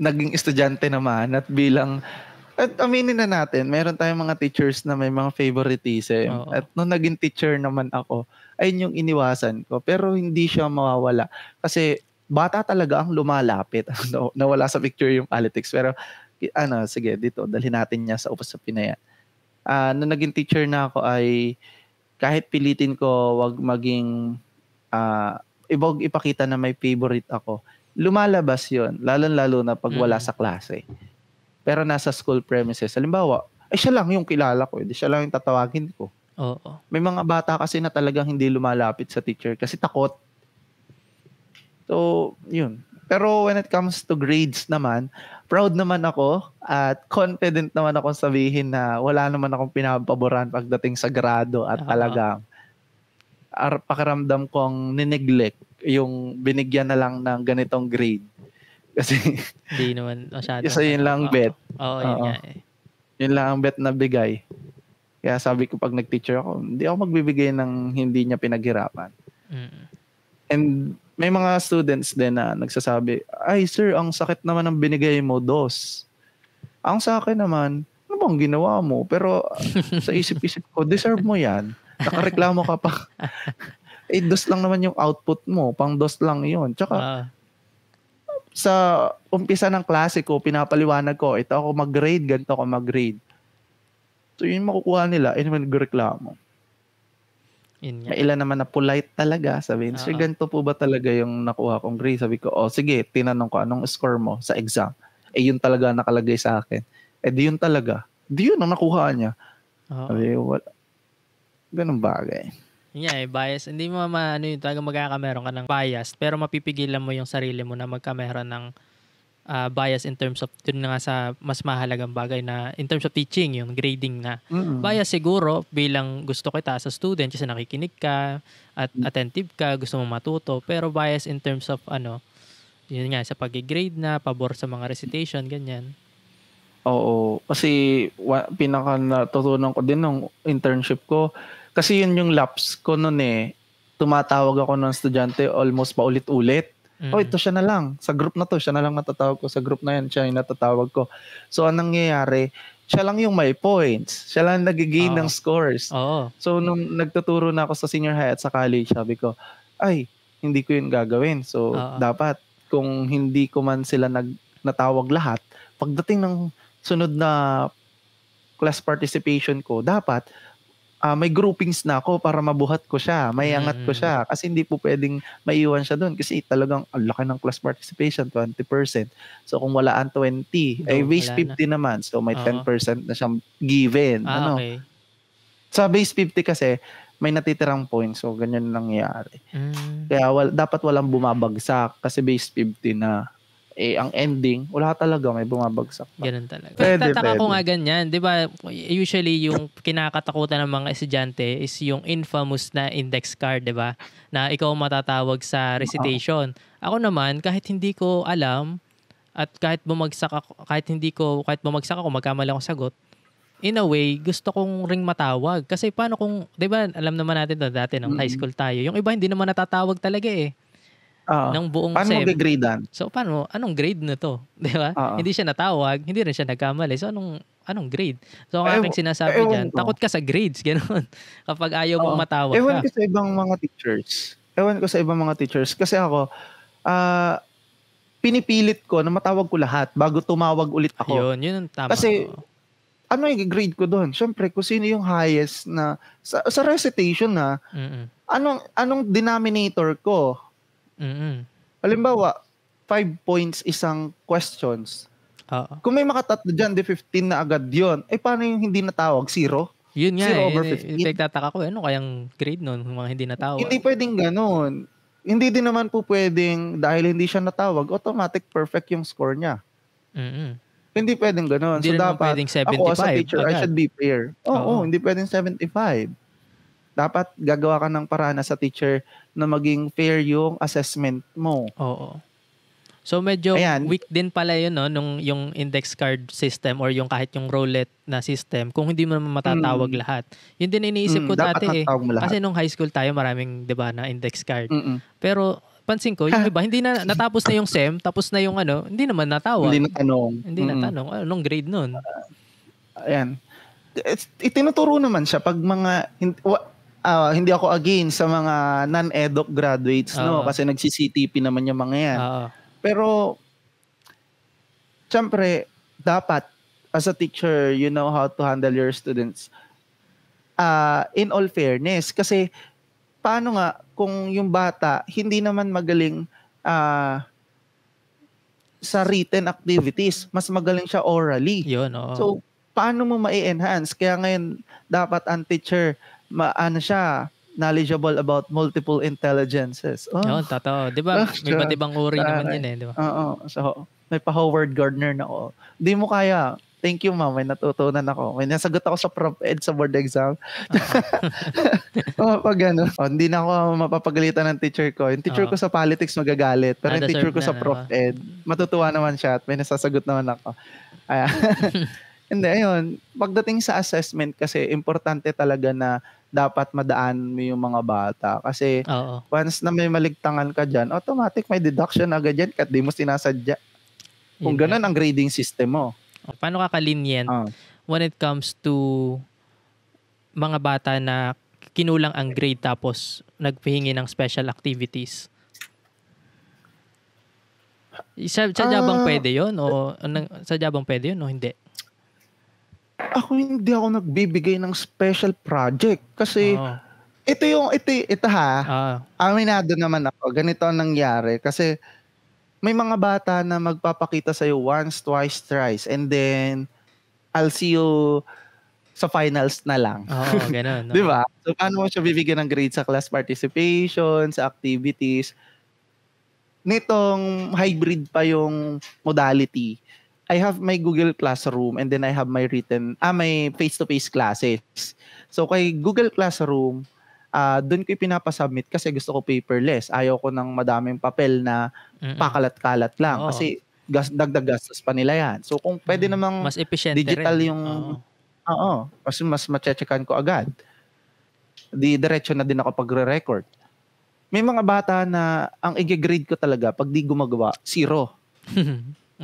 naging estudyante naman at aminin na natin, meron tayong mga teachers na may mga favoritism. Oo. At nung naging teacher naman ako, ayun yung iniwasan ko. Pero hindi siya mawawala. Kasi bata talaga ang lumalapit. Nawala sa picture yung politics. Pero sige, dito, dalhin natin niya sa usapin na yan. Nung naging teacher na ako ay kahit pilitin ko wag maging ipakita na may favorite ako, lumalabas yon, lalo na pag wala sa klase. Pero nasa school premises, halimbawa, siya lang yung kilala ko, siya lang yung tatawagin ko. Oo. May mga bata kasi na talagang hindi lumalapit sa teacher kasi takot. So, yun. Pero when it comes to grades naman, proud naman ako at confident naman ako sabihin na wala naman akong pinapaboran pagdating sa grado at talagang pakiramdam kong nineglect yung binigyan na lang ng ganitong grade. Kasi hindi naman masyado. Kasi yun lang bet. Oo, yun nga eh. Yun lang ang bet na bigay. Kaya sabi ko pag nag-teacher ako, hindi ako magbibigay ng hindi niya pinaghirapan. And may mga students din na nagsasabi, ay sir, ang sakit naman ng binigay mo, dos. Ang sa akin naman, ano bang ginawa mo? Pero sa isip-isip ko, deserve mo yan. Nakareklamo ka pa. Dos lang naman yung output mo. Pang dos lang yun. Tsaka, sa umpisa ng klase ko, pinapaliwanag ko, ito ako mag-grade, ganito ako mag-grade. So, yun makukuha nila, nagreklamo. May ilan naman na polite talaga. Sabihin, sir, ganito po ba talaga yung nakuha kong grade? Sabi ko, sige, tinanong ko, anong score mo sa exam? Yun talaga nakalagay sa akin. Di yun talaga. Di yun ang nakuha niya. Sabi, wala. Ganun bagay. Bias. Hindi mo yun, talaga magkakameron ka ng bias, pero mapipigilan mo yung sarili mo na magkameron ng bias in terms of, dun nga sa mas mahalagang bagay na in terms of teaching, yung grading na. Bias siguro bilang gusto kita sa student kasi nakikinig ka at attentive ka, gusto mo matuto, pero bias in terms of yun nga, sa pag-grade na, pabor sa mga recitation, ganyan. Oo. Kasi pinaka natutunan ko din ng internship ko, kasi yun yung laps ko noon tumatawag ako ng estudyante almost paulit-ulit. Ito siya na lang. Sa group na to, siya na lang natatawag ko. Sa group na yan, siya yung natatawag ko. So, anong nangyayari? Siya lang yung may points. Siya lang nag-gain ng scores. So, nung nagtuturo na ako sa senior high at sa college, sabi ko, hindi ko yun gagawin. So, dapat, kung hindi ko man sila natawag lahat, pagdating ng sunod na class participation ko, dapat, may groupings na ako para mabuhat ko siya, may angat ko siya. Kasi hindi po pwedeng maiwan siya doon. Kasi talagang ang laki ng class participation, 20%. So kung wala ang 20, base 50 naman. So may 10% na siyang given. Okay. Sa base 50 kasi, may natitirang points. So ganyan nangyayari. Kaya dapat walang bumabagsak kasi base 50 na. Ang ending, wala talaga, may bumabagsak pa. Ganun talaga. Tataka ko nga ganyan, di ba, usually yung kinakatakutan ng mga estudyante is yung infamous na index card, di ba, na ikaw matatawag sa recitation. Ako naman, kahit hindi ko alam, at kahit bumagsak ako, magkamali akong sagot, in a way, gusto kong ring matawag. Kasi paano kung, di ba, alam naman natin dati nung high school tayo, yung iba hindi naman natatawag talaga ng buong paano SEM. mag-gradean? So, anong grade na to? Di ba? Hindi siya natawag, hindi rin siya nagkamali. So, anong grade? So, ang aking sinasabi dyan, takot ka sa grades, gano'n. Kapag ayaw mong matawag Ewan ka. ko sa ibang mga teachers. Kasi ako, pinipilit ko na matawag ko lahat bago tumawag ulit ako. Yun ang tama. Kasi, ano yung grade ko doon? Siyempre, kung sino yung highest na, sa recitation na, anong denominator ko? Halimbawa, 5 points isang questions. Kung may makatatlo dyan, 15 na agad yun. Paano yung hindi natawag? 0? Yun nga 0 over 15? Nagtataka ko, ano kayang grade nun, mga hindi natawag? Hindi pwedeng ganun. Hindi din naman po pwedeng, dahil hindi siya natawag, automatic perfect yung score niya. Hindi pwedeng ganun. Hindi so dapat, pwedeng 75 ako as a teacher, agad. I should be fair. Hindi pwedeng 75. Dapat gagawa ka ng paraan sa teacher na maging fair yung assessment mo. So medyo weak din pala yun, no, nung yung index card system or yung kahit yung roulette na system kung hindi mo naman matatawag lahat. Yun din iniisip ko dati Kasi nung high school tayo maraming 'di ba na index card. Pero pansin ko, yung iba, hindi na, natapos na yung SEM, tapos na yung hindi naman natawag. Hindi natanong. Hindi natanong. Anong grade nun? Ayan. Itinuturo naman siya pag mga, hindi ako against sa mga non-EDOC graduates, no? Kasi nagsi-CTP naman yung mga yan. Pero, syempre, dapat, as a teacher, you know how to handle your students. In all fairness, kasi paano nga kung yung bata hindi naman magaling sa written activities, mas magaling siya orally. Yun, So, paano mo ma-enhance? Kaya ngayon, dapat ang teacher, siya, knowledgeable about multiple intelligences. Yun, totoo. Di ba? May iba't ibang uri naman yun di ba? Oo. So, may pa-Howard Gardner na ako. Di mo kaya. Thank you, ma'am. May natutunan ako. May nasagot ako sa Prof. Ed sa board exam. Pag hindi na ako mapapagalitan ng teacher ko. Yung teacher ko sa politics magagalit. Pero yung teacher ko sa Prof. Ed, matutuwa naman siya at may nasasagot naman ako. Hindi, ayun. Pagdating sa assessment kasi, importante talaga na dapat madaan mo yung mga bata. Kasi once na may maligtangan ka dyan, automatic may deduction agad yan kahit di mo sinasadya. Kung ganun ang grading system mo. Paano ka kalinient when it comes to mga bata na kinulang ang grade tapos nagpahingi ng special activities? Sadya bang pwede yun? O sadya bang pwede yun o hindi? Ako hindi ako nagbibigay ng special project kasi ito aminado naman ako. Ganito ang nangyari kasi may mga bata na magpapakita sa'yo once, twice, thrice, and then I'll see you sa finals na lang. Oo, ganun. Di ba? So, paano mo siya bibigyan ng grade sa class participation, sa activities? Nitong hybrid pa yung modality, I have my Google Classroom and then I have my may face-to-face classes. So, kay Google Classroom, doon ko pinapasubmit kasi gusto ko paperless. Ayaw ko ng madaming papel na pakalat-kalat lang. Kasi dagdag gastos pa nila yan. So kung pwede namang mas digital rin. yung... Kasi mas ma-checkan ko agad. Diretso na din ako pagre-record. May mga bata na ang i-grade ko talaga pag di gumagawa, 0.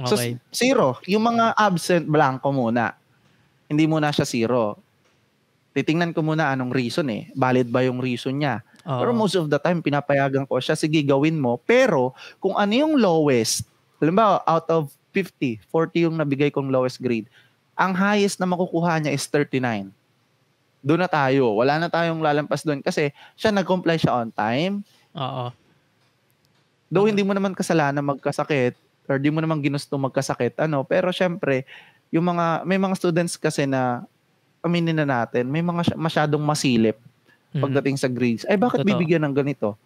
Okay. So 0. Yung mga absent, blanco muna. Hindi muna siya 0. Titingnan ko muna anong reason Valid ba yung reason niya? Pero most of the time, pinapayagan ko siya, sige, gawin mo. Pero kung ano yung lowest, halimbawa, out of 50, 40 yung nabigay kong lowest grade, ang highest na makukuha niya is 39. Doon na tayo. Wala na tayong lalampas doon kasi siya nag-comply siya on time. Though hindi mo naman kasalanan magkasakit or di mo naman ginusto magkasakit, pero syempre, may mga students kasi na aminin na natin, may mga masyadong masilip pagdating sa grades. Ay, bakit bibigyan ng ganito?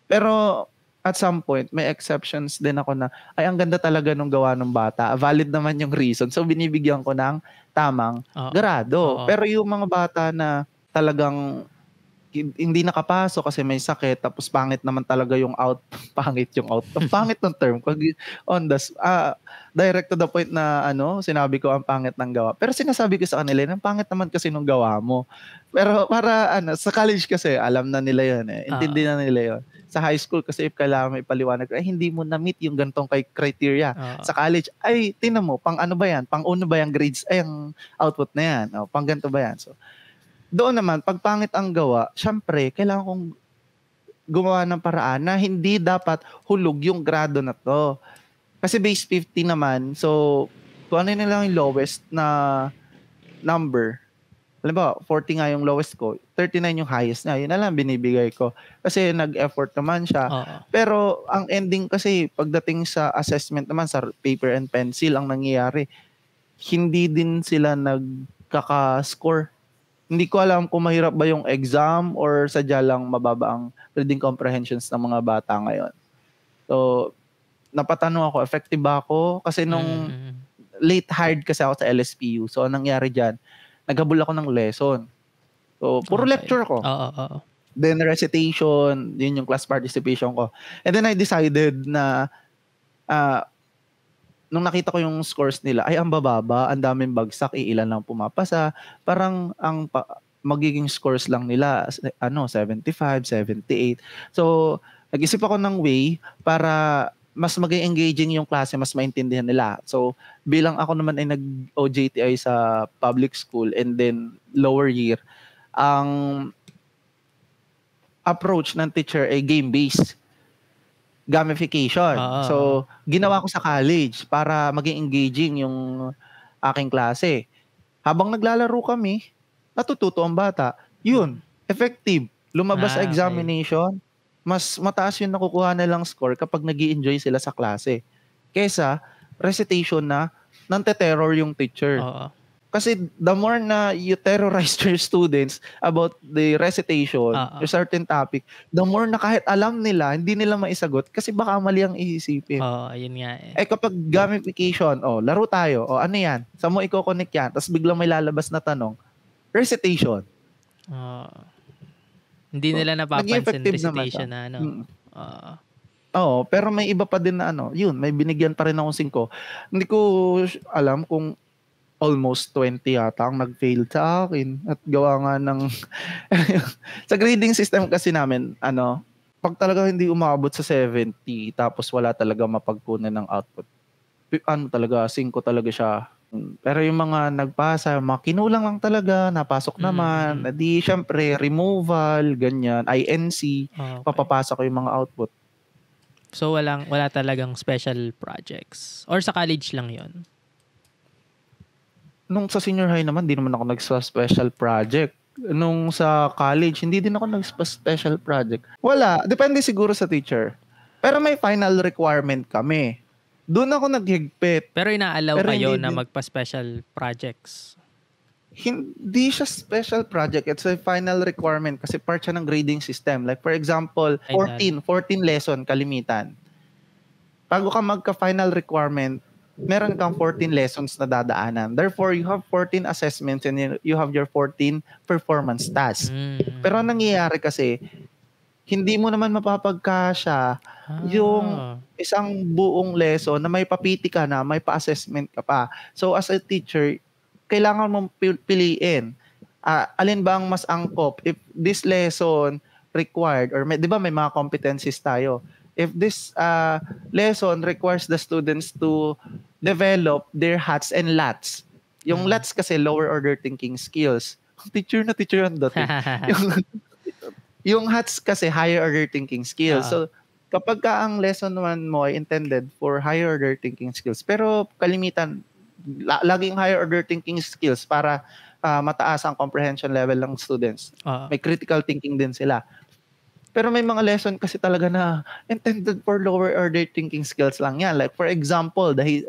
Pero at some point, may exceptions din ako na, ay, ang ganda talaga nung gawa ng bata. Valid naman yung reason. So, binibigyan ko ng tamang grado. Pero yung mga bata na talagang hindi nakapasok kasi may sakit, tapos pangit naman talaga yung pangit yung out. Pangit ng term. Direct to the point na sinabi ko ang pangit ng gawa. Pero sinasabi ko sa kanila, ang pangit naman kasi nung gawa mo. Pero para sa college kasi, alam na nila yun Intindi na nila yun. Sa high school kasi if kailangan may paliwanag, ay hindi mo na-meet yung gantong criteria. Sa college, ay tinan mo, pang ano ba yan? Pang uno ba yung grades? Ay, ang output na yan. Pang ganito ba yan? So, doon naman, pag pangit ang gawa, syempre, kailangan kong gumawa ng paraan na hindi dapat hulog yung grado na to. Kasi base 50 naman, so, kung ano na lang yung lowest na number, alam ba, 40 nga yung lowest ko, 39 yung highest na, yun na lang binibigay ko. Kasi nag-effort naman siya. Pero, ang ending kasi, pagdating sa assessment naman, sa paper and pencil, ang nangyayari, hindi din sila nagkaka-score. Hindi ko alam kung mahirap ba yung exam or sadya lang mababa ang reading comprehensions ng mga bata ngayon. So, napatanong ako, effective ba ako? Kasi nung late hired kasi ako sa LSPU. So, anong nangyari dyan? Naghabol ako ng lesson. So, puro lecture ko. Then, recitation, yun yung class participation ko. And then, I decided na nung nakita ko yung scores nila, ay ang bababa, ang daming bagsak, ilan lang pumapasa. Parang ang magiging scores lang nila 75, 78. So nag-isip ako ng way para mas maging engaging yung klase, mas maintindihan nila. So, bilang ako naman ay nag-OJTI sa public school and then lower year, ang approach ng teacher ay game-based gamification. So, ginawa ko sa college para maging engaging yung aking klase. Habang naglalaro kami, natututo ang bata. Yun, effective. Lumabas sa examination, mas mataas yung nakukuha nilang score kapag nag-i-enjoy sila sa klase. Kesa recitation na nante-terror yung teacher. Kasi the more na you terrorize your students about the recitation, a certain topic, the more na kahit alam nila, hindi nila maisagot kasi baka mali ang iisipin. Ayun nga eh. Kapag gamification, laro tayo, ano yan? Saan mo i-connect yan? Tapos biglang may lalabas na tanong, recitation. Hindi nila napapansin recitation na ano. Pero may iba pa din na yun, may binigyan pa rin akong 5. Hindi ko alam kung almost 20 yata ang nag-fail sa akin at gawa nga ng sa grading system kasi namin pag talaga hindi umabot sa 70 tapos wala talaga mapagkunan ng output, talaga 5 talaga siya. Pero yung mga nagpasa, mga kinulang lang talaga, napasok naman, di syempre removal, ganyan, INC, papapasa ko yung mga output. So wala talagang special projects or sa college lang yon? Nung sa senior high naman, di naman ako nag-special project. Nung sa college, hindi din ako nag-special project. Wala. Depende siguro sa teacher. Pero may final requirement kami. Doon ako naghigpit. Pero inaalaw kayo na magpa-special projects? Hindi siya special project. It's a final requirement kasi part siya ng grading system. Like for example, 14 lesson kalimitan. Bago ka magka-final requirement, meron kang 14 lessons na dadaanan. Therefore, you have 14 assessments and you have your 14 performance tasks. Pero ang nangyayari kasi, hindi mo naman mapapagkasya yung isang buong lesson na may papiti ka na, may pa-assessment ka pa. So, as a teacher, kailangan mong piliin. Alin ba ang mas angkop? If this lesson required, or di ba may mga competencies tayo, if this lesson requires the students to develop their HATs and LATs. Yung LATs kasi lower order thinking skills. Teacher yan dati. yung HATs kasi higher order thinking skills. So kapag ang lesson naman mo ay intended for higher order thinking skills, pero kalimitan laging higher order thinking skills para mataas ang comprehension level ng students. May critical thinking din sila. Pero may mga lesson kasi talaga na intended for lower order thinking skills lang yan. Like for example, the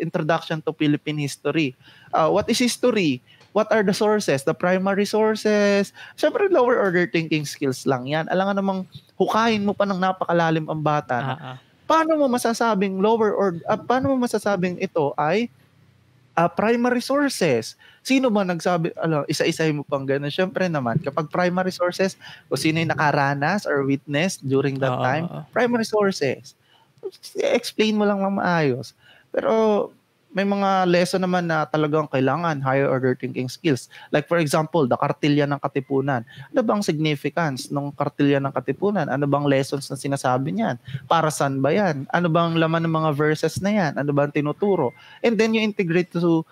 introduction to Philippine history. What is history? What are the sources? The primary sources? Siyempre lower order thinking skills lang yan. Alam nga namang hukayin mo pa ng napakalalim ang bata. Paano mo masasabing paano mo masasabing ito ay primary sources? Sino ba nagsabi, isa-isahin mo pang gano'n? Siyempre naman, kapag primary sources, o sino yung nakaranas or witness during that time, primary sources. Explain mo lang maayos. Pero may mga lesson naman na talagang kailangan higher order thinking skills. Like for example, the Kartilya ng Katipunan. Ano bang significance ng Kartilya ng Katipunan? Ano bang lessons na sinasabi niyan? Para saan ba yan? Ano bang laman ng mga verses na yan? Ano bang tinuturo? And then you integrate to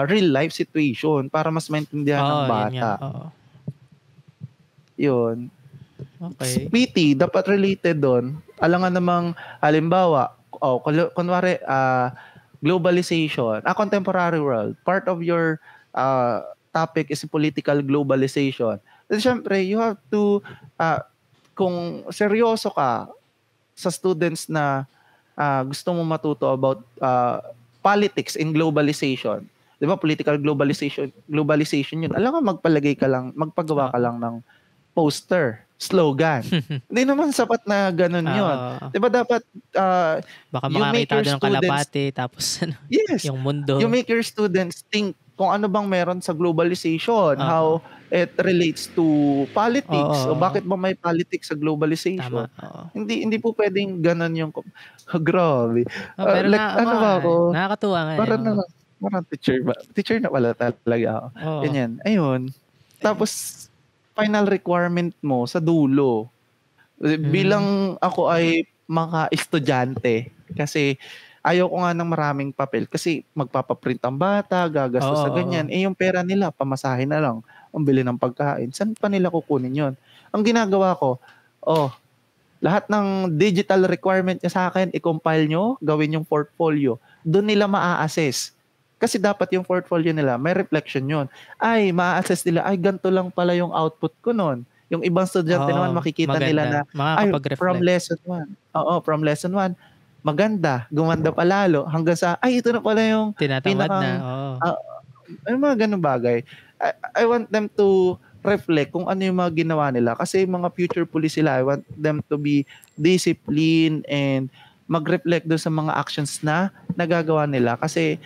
real life situation para mas maintindihan ng bata. Yun. Okay. PT, dapat related doon. Alam nga namang, halimbawa, kunwari, globalization, contemporary world, part of your topic is political globalization. Then syempre, you have to, kung seryoso ka sa students na gusto mo matuto about politics in globalization, di ba, political globalization yun. Alam nga, magpagawa ka lang ng poster, slogan. Hindi naman sapat na ganun yun. Di ba dapat baka makakita doon ng kalapate tapos yes, yung mundo. You make your students think kung ano bang meron sa globalization, how it relates to politics, o bakit ba may politics sa globalization. Hindi po pwedeng ganun yung grabe. Pero nakakatuwa nga. Parang teacher na pala talaga ako. Ganyan. Ayun. Tapos final requirement mo sa dulo, Bilang ako ay maka-estudyante kasi ayaw ko nga ng maraming papel kasi magpapaprint ang bata, gagastos sa ganyan. Oo. Yung pera nila, pamasahe na lang, ang bili ng pagkain. Saan pa nila kukunin yon? Ang ginagawa ko, lahat ng digital requirement niya sa akin, i-compile nyo, gawin yung portfolio. Doon nila maa-assess. Kasi dapat yung portfolio nila, may reflection yon. Ay, maa-assess nila, ay, ganito lang pala yung output ko nun. Yung ibang estudyante naman, makikita nila na, Maganda. ay, from Makakapag-reflect. lesson 1. Oo, from lesson 1, maganda, gumanda pa lalo, hanggang sa, ay, ito na pala yung Tinatamad na. pinakang, Oo. ay, mga ganun bagay. I want them to reflect kung ano yung mga ginawa nila. Kasi mga future police sila, I want them to be disciplined and mag-reflect doon sa mga actions na nagagawa nila. Kasi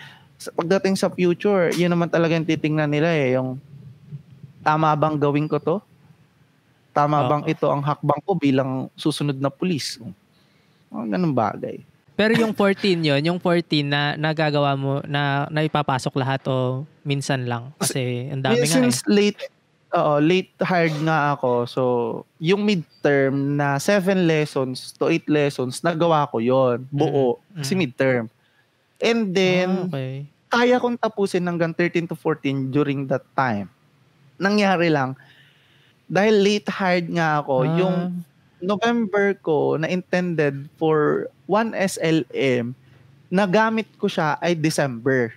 pagdating sa future, yun naman talaga yung titingnan nila yung tama bang gawin ko to? Tama bang Oo. ito ang hakbang ko bilang susunod na pulis? Ganun bagay. Pero yung 14 yon, yung 14 na nagagawa mo na naipapasok lahat o minsan lang kasi ang dami nga eh. Since late hired nga ako. So, yung midterm na 7 lessons to 8 lessons, nagawa ko yon buo. Kasi midterm. And then, okay. kaya kong tapusin hanggang 13 to 14 during that time. Nangyari lang, dahil late hired nga ako, yung November ko na intended for 1 SLM, nagamit ko siya ay December.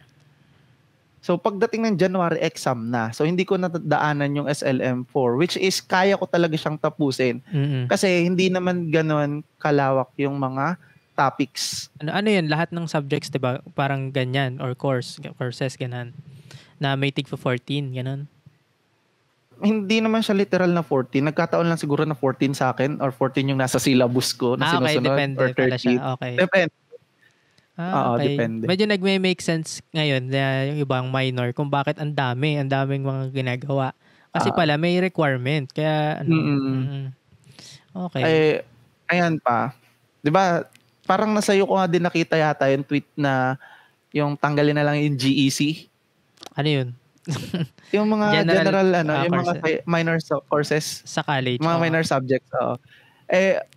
So pagdating ng January, exam na. So hindi ko nadaanan yung SLM4, which is kaya ko talaga siyang tapusin. Kasi hindi naman ganoon kalawak yung mga topics. Ano yun? Lahat ng subjects, diba? Parang ganyan or courses, ganun. Na may tig for 14, ganun. Hindi naman siya literal na 14. Nagkataon lang siguro na 14 sa akin or 14 yung nasa syllabus ko na okay. sinusunod Depende or 13. pala siya. Okay. Depende. Okay. Depende. Medyo nagme-make sense ngayon na yung ibang minor kung bakit ang daming mga ginagawa. Kasi pala may requirement. Kaya Okay. Ayan pa. 'Di ba? Parang nasa iyo ko nga din nakita yata yung tweet na yung tanggalin na lang yung GEC. Ano yun? Yung mga general yung courses. mga minor courses Sa college. mga minor subjects.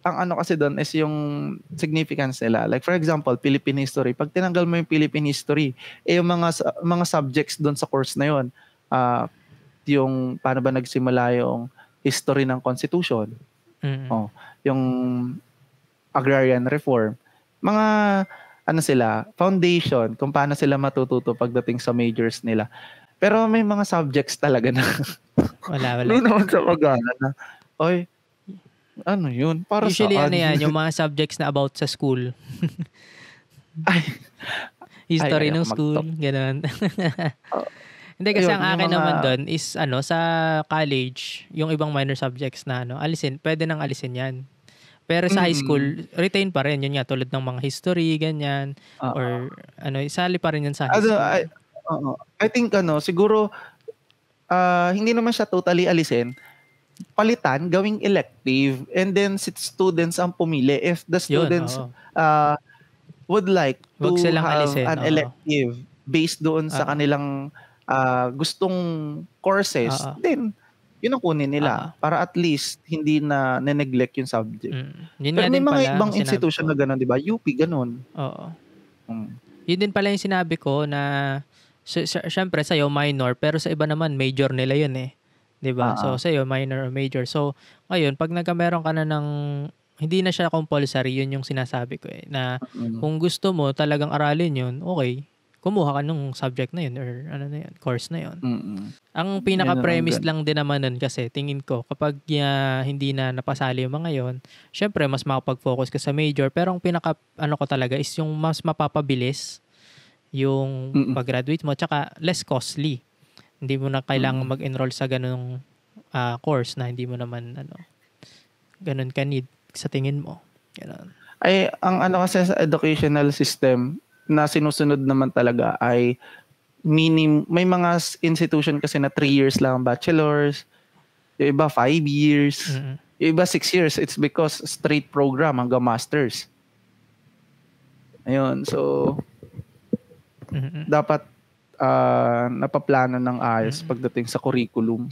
Ang ano kasi doon is yung significance nila. Like for example, Philippine history. Pag tinanggal mo yung Philippine history, yung mga subjects doon sa course na yun, yung paano ba nagsimula yung history ng constitution, yung agrarian reform, mga sila, foundation, kung paano sila matututo pagdating sa majors nila. Pero may mga subjects talaga na wala. naman sa pag-aaral na, ano yun? Para usually saan? yung mga subjects na about sa school. History ng school, gano'n. Hindi kasi ang akin naman doon is sa college, yung ibang minor subjects na pwede nang alisin yan. Pero sa high school, retain pa rin. Yun nga, tulad ng mga history, ganyan. Or isali pa rin yan sa high school. I think siguro, hindi naman siya totally alisin. Palitan, gawing elective, and then students ang pumili. If the students would like to have an elective based doon sa kanilang gustong courses, then yun ang kunin nila para at least hindi na neglect yung subject. Pero may mga ibang institution na gano'n, di ba? UP, gano'n. Oo. Yun din pala yung sinabi ko na syempre sa'yo minor, pero sa iba naman major nila yun eh. Diba? So sa'yo minor or major. So ngayon, pag meron ka na ng hindi na siya compulsory, yun yung sinasabi ko eh. Na kung gusto mo talagang aralin yun, okay, kumuha ka nung subject na yun or course na yun. Ang pinaka-premise lang din naman nun kasi tingin ko kapag hindi na napasali yung mga yun, syempre mas makapag-focus ka sa major, pero ang pinaka ko talaga is yung mas mapapabilis yung pag-graduate mo tsaka less costly. Hindi mo na kailangan mag-enroll sa ganung course na hindi mo naman ganun ka need sa tingin mo. Ganun. Ang kasi sa educational system na sinusunod naman talaga ay may mga institution kasi na 3 years lang bachelor's, yung iba 5 years, yung iba 6 years. It's because straight program hanggang master's. Ayun, so dapat napaplano ng ayos pagdating sa curriculum.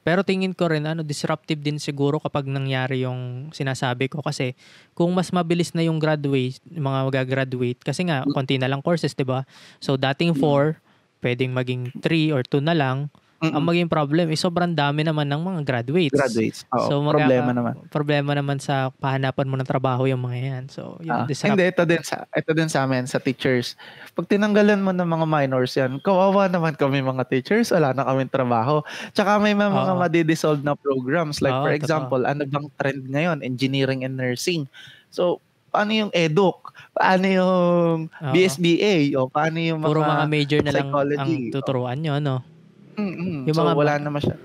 Pero tingin ko rin, disruptive din siguro kapag nangyari yung sinasabi ko. Kasi kung mas mabilis na yung mga mag-graduate, kasi nga, konti na lang courses, di ba? So, dating 4, pwedeng maging 3 or 2 na lang. Ang maging problem is sobrang dami naman ng mga graduates. Oo, So, problema naman sa pahanapan mo ng trabaho yung mga yan. So, yun, hindi, ito din sa amin, sa teachers. Pag tinanggalan mo ng mga minors yan, kawawa naman kami mga teachers, wala na kaming trabaho. Tsaka may mga madidissolve na programs. Like for example, ano bang trend ngayon? Engineering and nursing. So, paano yung EDUC? Paano yung BSBA? O paano yung puro mga major na lang psychology? ang tuturuan nyo, no? Yung so, wala na masyado.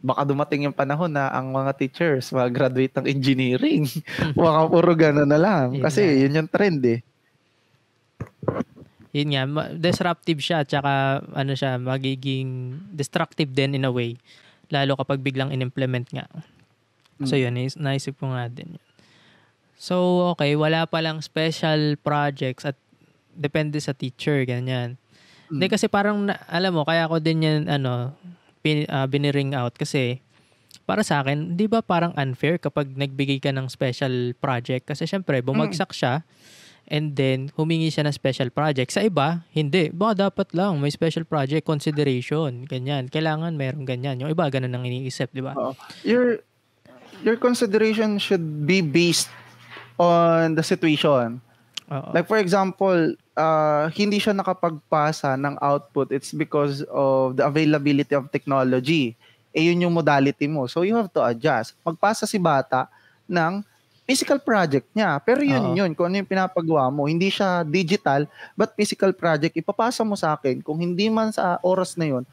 Baka dumating yung panahon na ang mga teachers mag-graduate ng engineering. Baka puro gano'n na lang. Kasi yun yung trend eh. Yun nga, disruptive siya. Tsaka siya, magiging destructive din in a way. Lalo kapag biglang in-implement nga. So yun, naisip ko nga din yun. So okay, wala palang special projects at depende sa teacher, ganyan. Hindi kasi parang, alam mo, kaya ako din yan, biniring out kasi para sa akin, di ba parang unfair kapag nagbigay ka ng special project? Kasi syempre, bumagsak siya and then humingi siya ng special project. Sa iba, hindi. Baka dapat lang may special project consideration. Ganyan. Kailangan meron ganyan. Yung iba, ganun ang iniisip, di ba? Your consideration should be based on the situation. Like for example, hindi siya nakapagpasa ng output. It's because of the availability of technology. Yun yung modality mo. So you have to adjust. Magpasa si bata ng physical project niya. Pero yun, kung ano yung pinapagawa mo. Hindi siya digital, but physical project. Ipapasa mo sa akin. Kung hindi man sa oras na yun,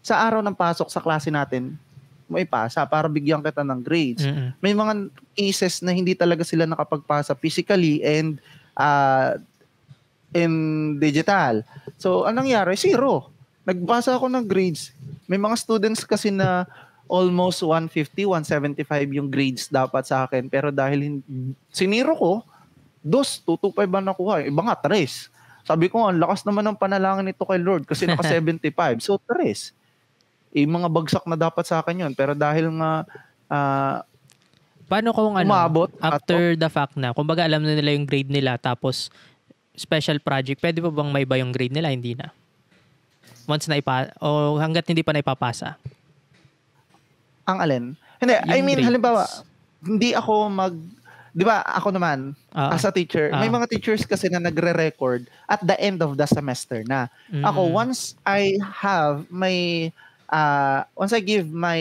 sa araw ng pasok sa klase natin, mo ipasa para bigyan kita ng grades. May mga cases na hindi talaga sila nakapagpasa physically and in digital. So, anong nangyari? 0. Nagbasa ako ng grades. May mga students kasi na almost 150, 175 yung grades dapat sa akin. Pero dahil siniro ko, 225 ba nakuha? Iba nga, 3. Sabi ko, ang lakas naman ng panalangin nito kay Lord kasi naka 75. So, 3. Mga bagsak na dapat sa akin yun. Pero dahil nga paano kung umabot, after the fact na, kumbaga alam na nila yung grade nila tapos special project, pwede pa bang maiba yung grade nila? Hindi na. Once na o hanggat hindi pa naipapasa. Ang alin? Hindi, yung I mean, grades. Halimbawa, hindi ako di ba ako naman, as a teacher, may mga teachers kasi na nagre-record at the end of the semester na. Ako, once I give my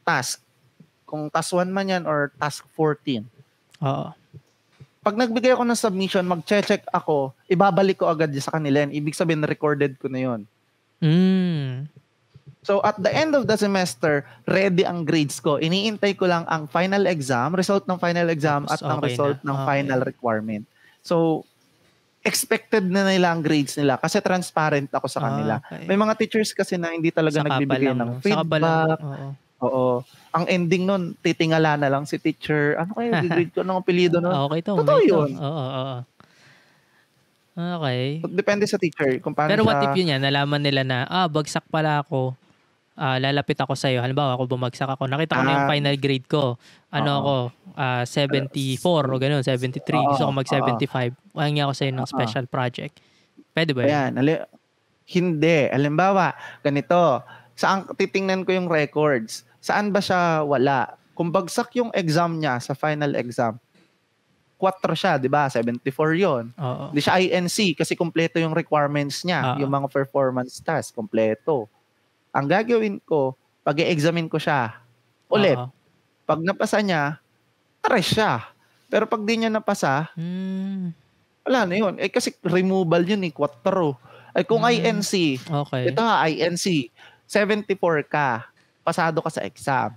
task, kung task 1 man yan or task 14. Pag nagbigay ako ng submission, mag-check ako, ibabalik ko agad sa kanila yan. Ibig sabihin, recorded ko na yun. So, at the end of the semester, ready ang grades ko. Iniintay ko lang ang final exam, result ng final exam, at ang result ng final requirement. So, expected na nila ang grades nila kasi transparent ako sa kanila. May mga teachers kasi na hindi talaga nagbibigay ng feedback. Oo. Ang ending nun, titingala na lang si teacher. Ano kayo, grade ko ng apelido nun? Okay to. Totoo yun. Oo. Okay. Depende sa teacher. Kung paano pero what if yun yan, nalaman nila na, bagsak pala ako, lalapit ako sa'yo. Halimbawa, ako bumagsak ako. Nakita ko na yung final grade ko. Ako, 74 o gano'n, 73. Gusto ko mag-75. Wahangi ako sa'yo ng special project. Pwede ba yun? Ayan. Hindi. Halimbawa, ganito. Saan titingnan ko yung records? Saan ba siya wala? Kung bagsak yung exam niya sa final exam, 4 siya, di ba? 74 yon. Di siya INC kasi kompleto yung requirements niya. Yung mga performance tasks, kompleto. Ang gagawin ko, pag-i-examine ko siya ulit. Pag napasa niya, 3 siya. Pero pag di niya napasa, wala na yun. Kasi removal yun 4. Kung INC, ito INC, 74 ka, pasado ka sa exam.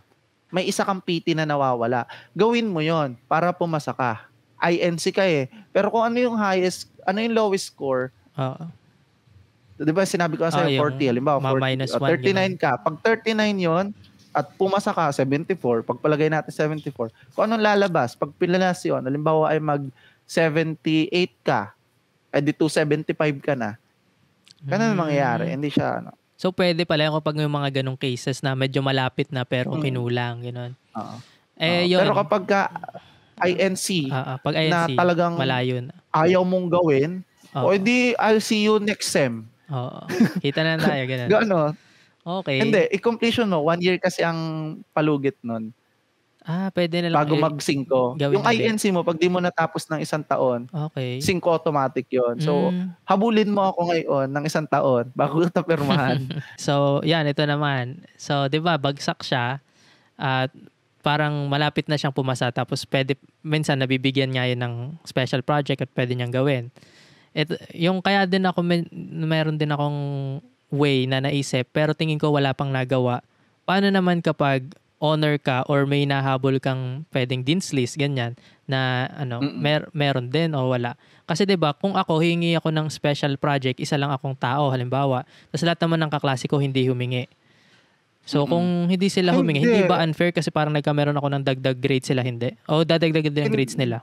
May isa kang PT na nawawala. Gawin mo yon para pumasa ka. INC ka Pero kung ano yung lowest score, di ba sinabi ko sa 40, halimbawa 40, 39 ka. Pag 39 yon at pumasa ka 74, pagpalagay natin 74, kung anong lalabas, pag pinalas yun, halimbawa ay mag 78 ka, di 275 ka na. Ganun mangyayari. Hindi siya, So, pwede pala kapag may mga ganong cases na medyo malapit na pero kinulang, gano'n. Yun. Pero kapag INC, pag na INC, talagang malayo na. ayaw mong gawin, o edi I'll see you next sem. Oo. Kita na tayo, gano'n. Gano'n. Okay. Hindi, i-completion mo. 1 year kasi ang palugit nun. Pwede na lang. Bago mag-5. Yung INC mo, pag di mo natapos ng 1 taon, 5 automatic yon. So, habulin mo ako ngayon ng 1 taon bago kita pirmahan. So, yan, ito naman. So, di ba, bagsak siya at parang malapit na siyang pumasa tapos minsan nabibigyan niya yun ng special project at pwede niyang gawin. Yung kaya din ako, mayroon din akong way na naisip pero tingin ko wala pang nagawa. Paano naman kapag honor ka or may nahabol kang pwedeng dean's list, ganyan, na meron din o wala. Kasi 'di ba kung ako, hingi ako ng special project, isa lang akong tao, halimbawa, tapos lahat naman ng kaklase ko hindi humingi. So kung hindi sila humingi, hindi ba unfair kasi parang nagkameron ako ng dagdag grade sila, hindi? O dadagdagan din ang grades nila?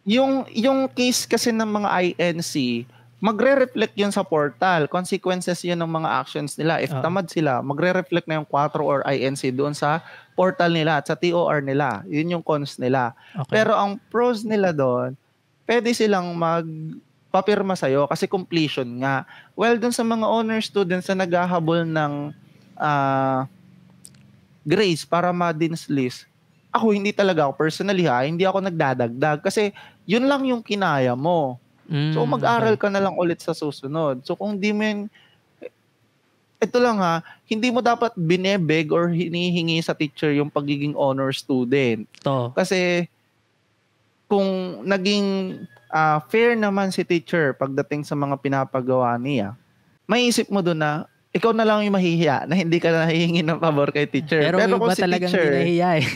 Yung case kasi ng mga INC, magre-reflect yun sa portal. Consequences yun ng mga actions nila. If tamad sila, magre-reflect na yung 4 or INC doon sa portal nila at sa TOR nila. Yun yung cons nila. Okay. Pero ang pros nila doon, pwede silang magpapirma sa'yo kasi completion nga. Well, doon sa mga honor students na naghahabol ng grades para ma-dean's list, ako hindi talaga ako personally hindi ako nagdadagdag kasi yun lang yung kinaya mo. So mag-aral ka na lang ulit sa susunod. So kung di mo yun, ito lang hindi mo dapat binebeg or hinihingi sa teacher yung pagiging honor student. Kasi kung naging fair naman si teacher pagdating sa mga pinapagawa niya, maiisip mo doon na ikaw na lang yung mahihiya na hindi ka nahihingi ng pabor kay teacher. Pero kung si talagang teacher, hinahiya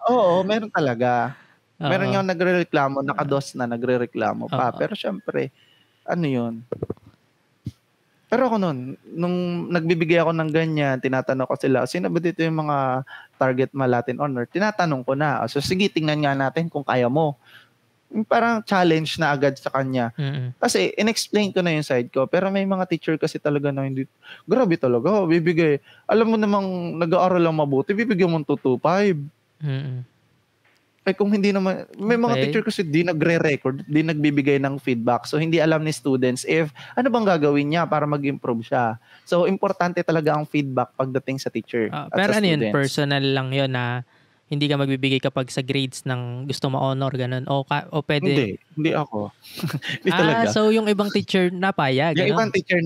Oo, meron talaga. Meron yung nagrereklamo, nakados na nagrereklamo pa. Pero syempre, ano yun? Pero ako nun, nung nagbibigay ako ng ganyan, tinatanong ko sila, sino ba dito yung mga target Latin honor? Tinatanong ko na. So sige, tingnan nga natin kung kaya mo. Parang challenge na agad sa kanya. Kasi in-explain ko na yung side ko. Pero may mga teacher kasi talaga na hindi, grabe talaga, bibigay. Alam mo namang nag-aaral lang mabuti, bibigyan mo 225. Kung hindi naman, may mga teacher kasi di nagre-record, di nagbibigay ng feedback. So, hindi alam ni students if ano bang gagawin niya para mag-improve siya. So, importante talaga ang feedback pagdating sa teacher at pero sa students. Yun, personal lang yun na hindi ka magbibigay kapag sa grades ng gusto ma-honor, ganun? O pwede? Hindi ako. Hindi talaga. So yung ibang teacher napayag, yung ibang teacher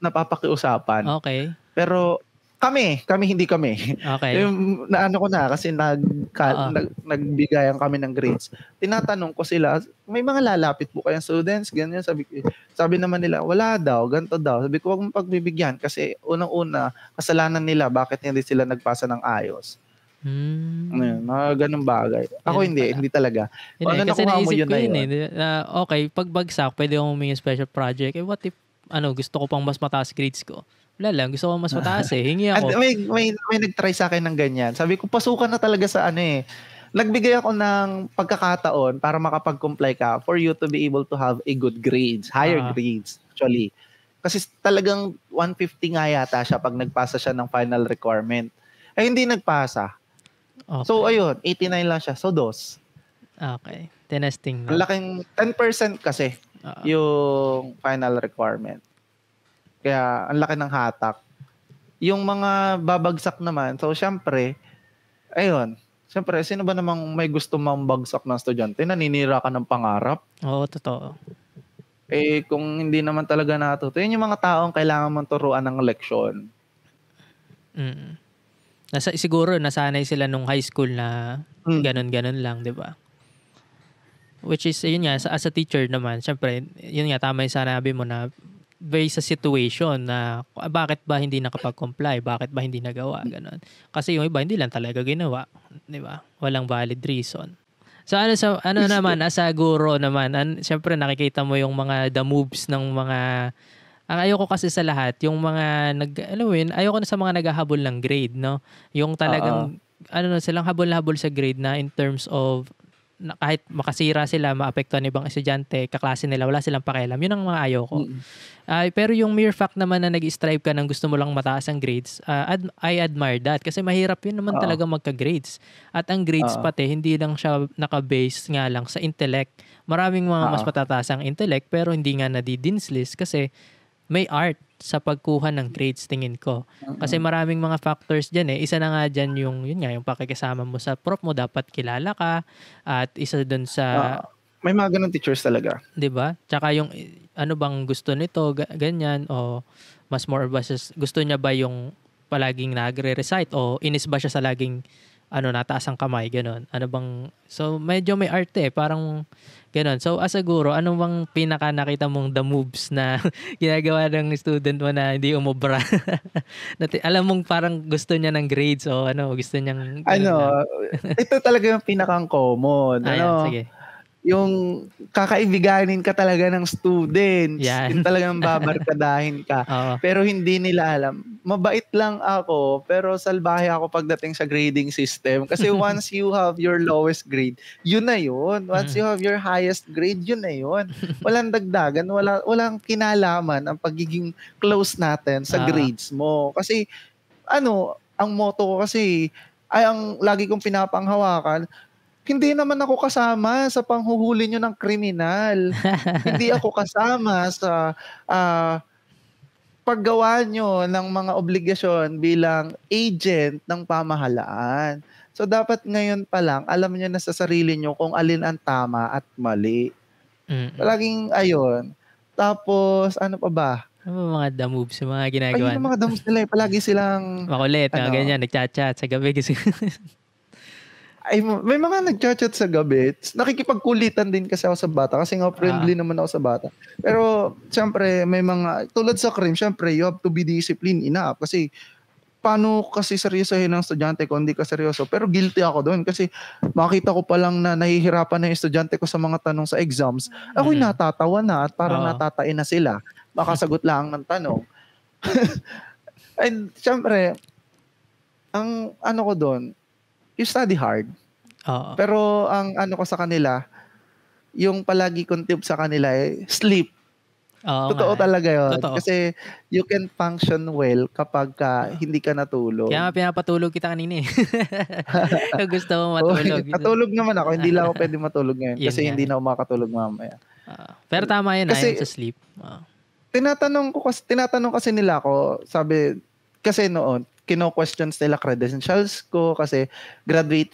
napapakiusapan. Okay. Pero, kami, hindi kami. Okay. Yung naano ko na kasi nagbigayan kami ng grades. Tinatanong ko sila, may mga lalapit po kayong students, ganyan. Sabi naman nila, wala daw, ganito daw. Sabi ko, wag mong pagbibigyan kasi unang-una, kasalanan nila bakit hindi sila nagpasa ng ayos. Mga ganung bagay. Ako hindi talaga. Ano nakuha mo yun na yun? Okay, pag bagsak, pwede akong humingi special project. What if, gusto ko pang mas mataas grades ko? Wala lang, gusto ko mas mataas hingi ako. May nag-try sa akin ng ganyan. Sabi ko, pasukan na talaga sa Nagbigay ako ng pagkakataon para makapag-comply ka for you to be able to have a good grades, higher grades actually. Kasi talagang 150 nga yata siya pag nagpasa siya ng final requirement. Ay hindi nagpasa. Okay. So ayun, 89 lang siya. So 2. Okay. Tinesting na. Laking 10% kasi yung final requirement. Kaya ang laki ng hatak. Yung mga babagsak naman, so syempre, ayun, syempre, sino ba namang may gusto mambagsak ng estudyante? Naninira ka ng pangarap? Oo, totoo. Kung hindi naman talaga natuto, yun yung mga taong kailangan mong turuan ng leksyon. Siguro, nasanay sila nung high school na ganun-ganun lang, di ba? Which is, yun nga, as a teacher naman, syempre, yun nga, tama yung sanabi mo na based sa situation na bakit ba hindi nakapag-comply, bakit ba hindi nagawa, ganun. Kasi yung iba hindi lang talaga ginawa, di ba? Walang valid reason. So ano naman, as a guro naman, syempre nakikita mo yung mga the moves ng mga, ang ayoko kasi sa lahat, yung mga ayoko na sa mga naghahabol ng grade, no? Yung talagang silang habol-habol sa grade na in terms of kahit makasira sila, maapektuhan ibang estudyante, kaklase nila, wala silang pakialam. Yun ang mga ayaw ko. Pero yung mere fact naman na nag-strive ka ng gusto mo lang mataas ang grades, I admire that. Kasi mahirap yun naman talaga magka-grades. At ang grades pati, hindi lang siya naka-base nga lang sa intellect. Maraming mga mas matataas ang intellect, pero hindi nga nadi-dean's list kasi may art sa pagkuha ng grades, tingin ko. Kasi maraming mga factors dyan eh. Isa na nga dyan yung pakikisama mo sa prof mo, dapat kilala ka. At isa dun sa... may mga ganun teachers talaga. 'Di ba? Tsaka yung ano bang gusto nito, ganyan, o mas more ba gusto niya ba yung palaging nagre-recite o inis ba siya sa laging nataas ang kamay, gano'n. Ano bang, so medyo may arte parang gano'n. So siguro, ano bang pinaka nakita mong the moves na ginagawa ng student mo na hindi umubra? Alam mong parang gusto niya ng grades o gusto niyang... ito talaga yung pinakang common. Sige. Yung kakaibiganin ka talaga ng students. Yung talagang babarkadahin ka. Pero hindi nila alam. Mabait lang ako, pero salbahe ako pagdating sa grading system. Kasi once you have your lowest grade, yun na yun. Once you have your highest grade, yun na yun. Walang dagdagan, walang kinalaman ang pagiging close natin sa grades mo. Kasi, ang motto ko kasi, ay ang lagi kong pinapanghawakan, hindi naman ako kasama sa panghuhuli nyo ng kriminal. Hindi ako kasama sa paggawa nyo ng mga obligasyon bilang agent ng pamahalaan. So dapat ngayon pa lang, alam nyo na sa sarili nyo kung alin ang tama at mali. Palaging ayun. Tapos, ano pa ba? Ano mga the moves, mga ginagawa? Ayun ang mga the moves nila. Palagi silang... makulit, ganyan, nagchat-chat sa gabi kasi... Ay, may mga nag-chat sa gabi. Nakikipagkulitan din kasi ako sa bata kasi nga friendly naman ako sa bata. Pero siyempre may mga tulad sa crime, siyempre you have to be disciplined enough kasi paano kasi seryosohin ng estudyante kung hindi ka seryoso. Pero guilty ako doon kasi makita ko pa lang na nahihirapan na yung estudyante ko sa mga tanong sa exams. Ako'y natatawa na at parang natatain na sila. Makasagot lang ng tanong. And siyempre, ang ko doon, you study hard. Pero ang ko sa kanila, yung palagi kong tip sa kanila sleep. Totoo talaga yun. Totoo. Kasi you can function well kapag hindi ka natulog. Kaya nga pinapatulog kita kanina eh. Kung gusto mo matulog. Natulog naman ako. Hindi lang ako pwede matulog ngayon kasi hindi na ako makatulog mamaya. Pero tama yun kasi, sa sleep. Tinatanong kasi nila ako, sabi, kasi noon, kino-questions nila credentials ko kasi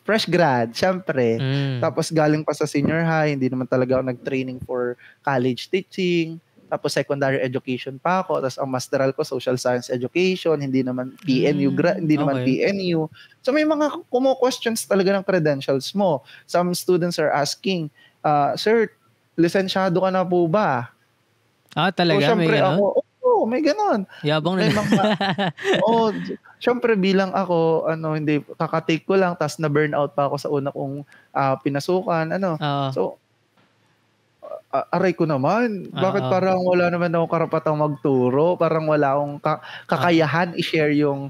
fresh grad, syempre. Tapos galing pa sa senior high, hindi naman talaga ako nag-training for college teaching. Tapos secondary education pa ako. Tapos ang masteral ko, social science education, hindi naman PNU, naman PNU. So may mga kumo-questions talaga ng credentials mo. Some students are asking, Sir, lisensyado ka na po ba? Talaga? So, syempre may ako, may ganon. Yabang na. Syempre bilang ako, hindi, kakatake ko lang, tas na-burnout pa ako sa una kong pinasukan, So, aray ko naman. Bakit parang wala naman akong karapatang magturo? Parang wala akong kakayahan i-share yung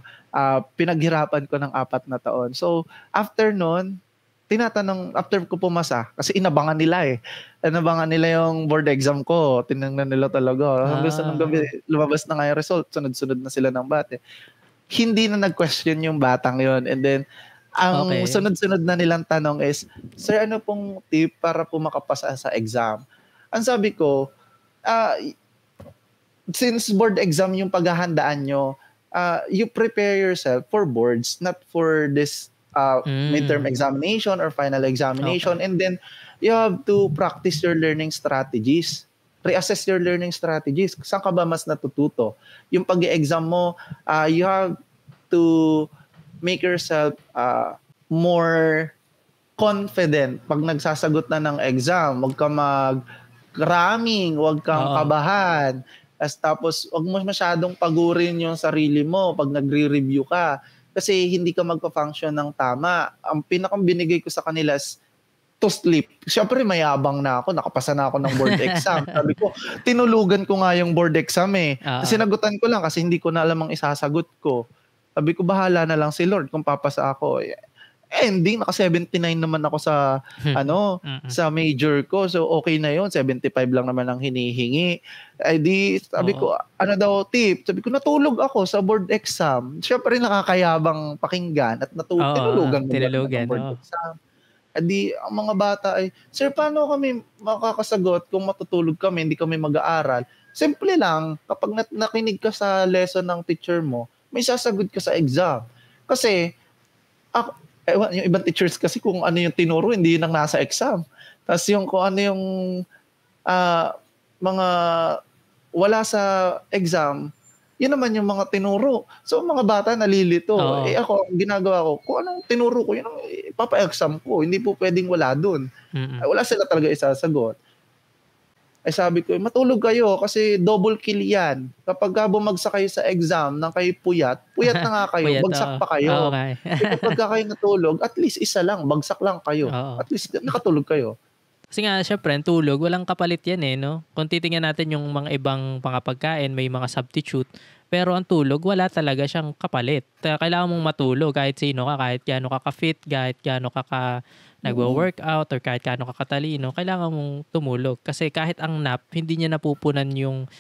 pinaghirapan ko ng 4 na taon. So, after nun, after ko pumasa, kasi inabangan nila Inabangan nila yung board exam ko. Tinangnan nila talaga. Hanggang sa nung gabi, lumabas na nga yung result. Sunod-sunod na sila ng bate. Hindi na nag-question yung batang yon. And then, ang sunod-sunod na nilang tanong is, Sir, ano pong tip para po makapasa sa exam? Ang sabi ko, since board exam yung paghahandaan nyo, you prepare yourself for boards, not for this midterm examination or final examination. And then, you have to practice your learning strategies. Reassess your learning strategies. Saan ka ba mas natututo? Yung pag-exam mo, you have to make yourself more confident pag nagsasagot na ng exam. Huwag ka mag-cramming, huwag kang kabahan. Tapos, huwag mo masyadong pagurin yung sarili mo pag nagre-review ka. Kasi hindi ka magpa-function ng tama. Ang pinakang binigay ko sa kanila is to sleep. Siyempre, mayabang na ako. Nakapasa na ako ng board exam. Sabi ko, tinulugan ko nga yung board exam Sinagutan ko lang kasi hindi ko na alam ang isasagot ko. Sabi ko, bahala na lang si Lord kung papasa ako. ending, naka 79 naman ako sa, sa major ko. So, okay na yon 75 lang naman ang hinihingi. Ay di, sabi ko, ano daw tip? Sabi ko, natulog ako sa board exam. Siyempre, nakakayabang pakinggan at tinulugan mo ng board exam. Di, ang mga bata ay, sir, paano kami makakasagot kung matutulog kami, hindi kami mag-aaral? Simple lang, kapag nakinig ka sa lesson ng teacher mo, may sasagot ka sa exam. Kasi, yung ibang teachers kasi kung ano yung tinuro, hindi yun ang nasa exam. Tapos yung kung ano yung mga wala sa exam, yun naman yung mga tinuro. So, mga bata nalilito. Ako, ginagawa ko, kung anong tinuro ko, yun ang ipapa-exam ko. Hindi po pwedeng wala dun. Wala sila talaga isasagot. Sabi ko, matulog kayo kasi double kill yan. Kapag bumagsak kayo sa exam nang kayo puyat na nga kayo, bagsak pa kayo. Kapag kayo natulog, at least isa lang, bagsak lang kayo. At least nakatulog kayo. Kasi nga, syempre, tulog, walang kapalit yan no? Kung titingnan natin yung mga ibang pangapagkain, may mga substitute. Pero ang tulog, wala talaga siyang kapalit. Kailangan mong matulog kahit sino ka, kahit gaano ka ka-fit, kahit gaano ka nagwo-workout, or kahit gaano ka katalino, kailangan mong tumulog. Kasi kahit ang nap, hindi niya napupunan yung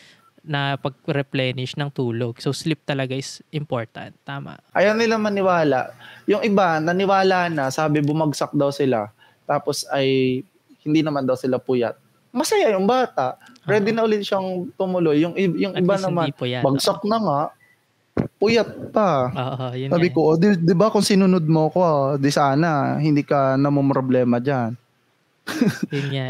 na pag-replenish ng tulog. So, sleep talaga is important. Tama. Ayaw nila maniwala. Yung iba, naniwala na, sabi bumagsak daw sila. Tapos ay hindi naman daw sila puyat. Masaya yung bata. Ready na ulit siyang tumuloy. Yung iba naman, bagsak na nga, puyat pa. Sabi ko, di ba kung sinunod mo ko, di sana, hindi ka namumroblema dyan.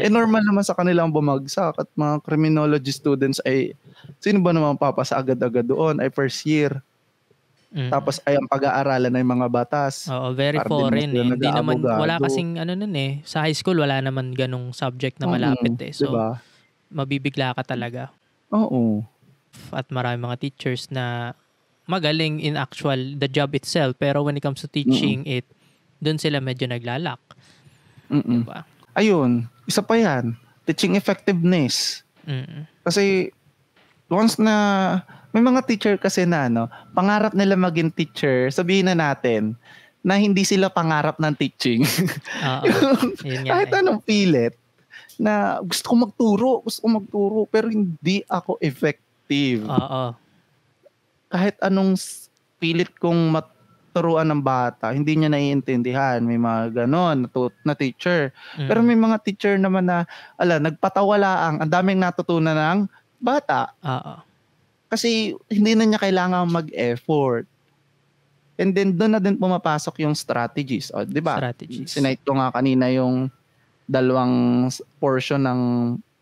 Normal naman sa kanilang bumagsak at mga criminology students ay, sino ba naman papasa agad-agad doon? Ay first year. Tapos ay ang pag-aaralan ng mga batas. Very foreign Hindi naman, wala kasing sa high school wala naman ganong subject na malapit So, diba? Mabibigla ka talaga. Oo. At marami mga teachers na magaling in the job itself, pero when it comes to teaching it, doon sila medyo naglalak. Diba? Ayun, isa pa yan, teaching effectiveness. Kasi once na may mga teacher kasi na pangarap nila maging teacher, sabihin na natin na hindi sila pangarap ng teaching. Kahit anong pilit na gusto ko magturo pero hindi ako effective. Kahit anong pilit kong maturuan ng bata, hindi niya naiintindihan. May mga ganon na teacher. Pero may mga teacher naman na nagpatawalaang, ang daming natutunan ng bata. Kasi hindi na niya kailangan mag-effort. And then doon na din pumapasok yung strategies. Di ba? Sinite ko nga kanina yung dalawang portion ng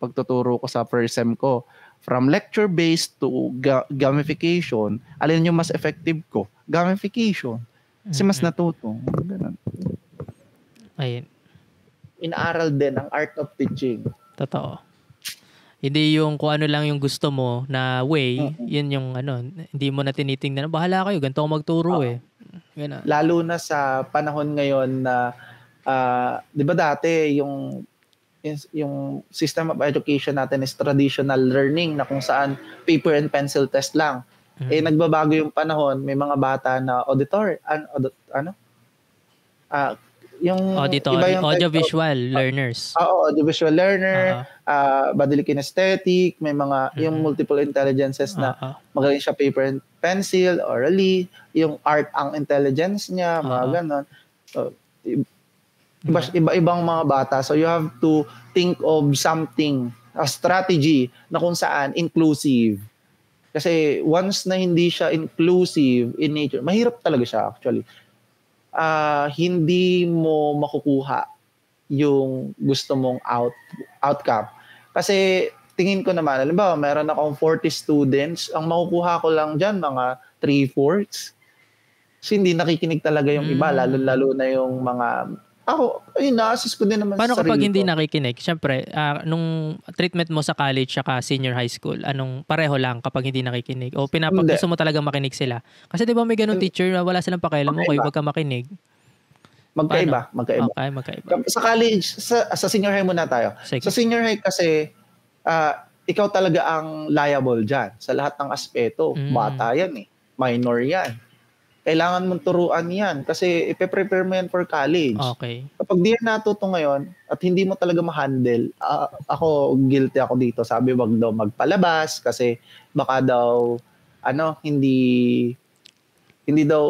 pagtuturo ko sa first sem ko. From lecture-based to gamification, alin yung mas effective ko? Gamification. Kasi mas natuto. Ganun. Ayun. Inaaral din ang art of teaching. Totoo. Hindi yung kung ano lang yung gusto mo na way, yun yung hindi mo na tinitingnan. Bahala kayo, ganito ako magturo Ganun. Lalo na sa panahon ngayon na, di ba dati yung system of education natin is traditional learning na kung saan paper and pencil test lang. Nagbabago yung panahon, may mga bata na yung audiovisual learners. Audiovisual learner, bodily kinesthetic, may mga yung multiple intelligences na magaling siya paper and pencil, orally, yung art ang intelligence niya, mga ganon. So, iba-ibang mga bata. So you have to think of something, a strategy na kung saan inclusive. Kasi once na hindi siya inclusive in nature, mahirap talaga siya actually. Hindi mo makukuha yung gusto mong outcome. Kasi tingin ko naman, halimbawa, meron akong 40 students, ang makukuha ko lang dyan, mga 3/4. Kasi hindi nakikinig talaga yung iba, lalo na yung mga, na-assist ko din naman paano sa sarili ko. Paano kapag hindi nakikinig? Siyempre, nung treatment mo sa college saka senior high school, pareho lang kapag hindi nakikinig? O gusto mo talaga makinig sila? Kasi di ba may ganun teacher na wala silang pakialam mo kayo wag ka makinig? Magkaiba. Okay, magkaiba. Sa college, sa senior high muna tayo. Sige. Sa senior high kasi, ikaw talaga ang liable dyan sa lahat ng aspeto. Bata yan minor yan. kailangan mong turuan yan kasi ipe-prepare mo yan for college. Okay. Kapag di yan natuto ngayon at hindi mo talaga ma-handle, ako guilty ako dito. Sabi wag daw magpalabas kasi baka daw hindi daw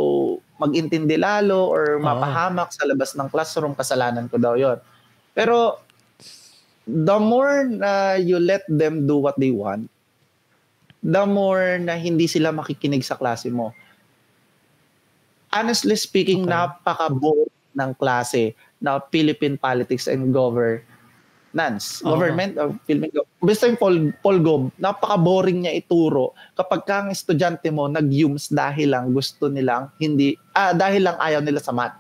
mag-intindi lalo or mapahamak sa labas ng classroom, kasalanan ko daw yon. Pero the more na you let them do what they want, the more na hindi sila makikinig sa klase mo. Honestly speaking, napaka-boring ng klase na Philippine Politics and Governance. Government of Philippine Basta yung Polgov, napaka-boring niya ituro kapag kang estudyante mo nag-yums dahil lang gusto nilang dahil lang ayaw nila sa math.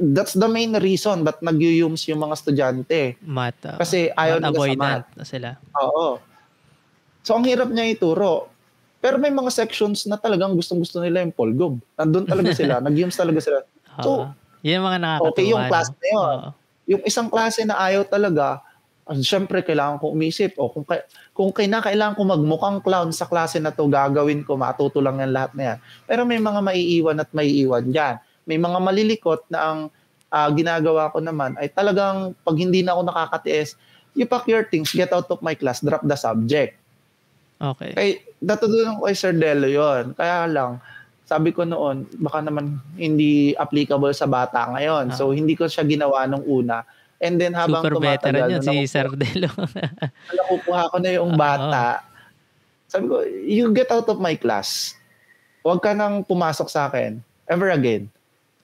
That's the main reason but nag-yums yung mga estudyante. Math. Kasi ayaw nila sa math. Sila. Oo. So ang hirap niya ituro. Pero may mga sections na talagang gustong-gusto nila yung Polgov. Nandun talaga sila. Nag-yums talaga sila. So, yun yung mga nakakatuwa. Okay yung class na yun. Yung isang klase na ayaw talaga, syempre kailangan ko umisip. Kung kailangan ko magmukhang clown sa klase na to, gagawin ko, matuto lang yan lahat na yan. Pero may mga maiiwan at maiiwan dyan. May mga malilikot na ang ginagawa ko naman ay talagang pag hindi na ako nakakatiis, you pack your things, get out of my class, drop the subject. Okay. Kaya natutunan ko kay Sir Delo yun. Kaya lang, sabi ko noon, baka naman hindi applicable sa bata ngayon. So, hindi ko siya ginawa nung una. And then habang super veteran yun si Sir Delo. Nakukuha ko na yung bata. Sabi ko, you get out of my class. Huwag ka nang pumasok sa akin. Ever again.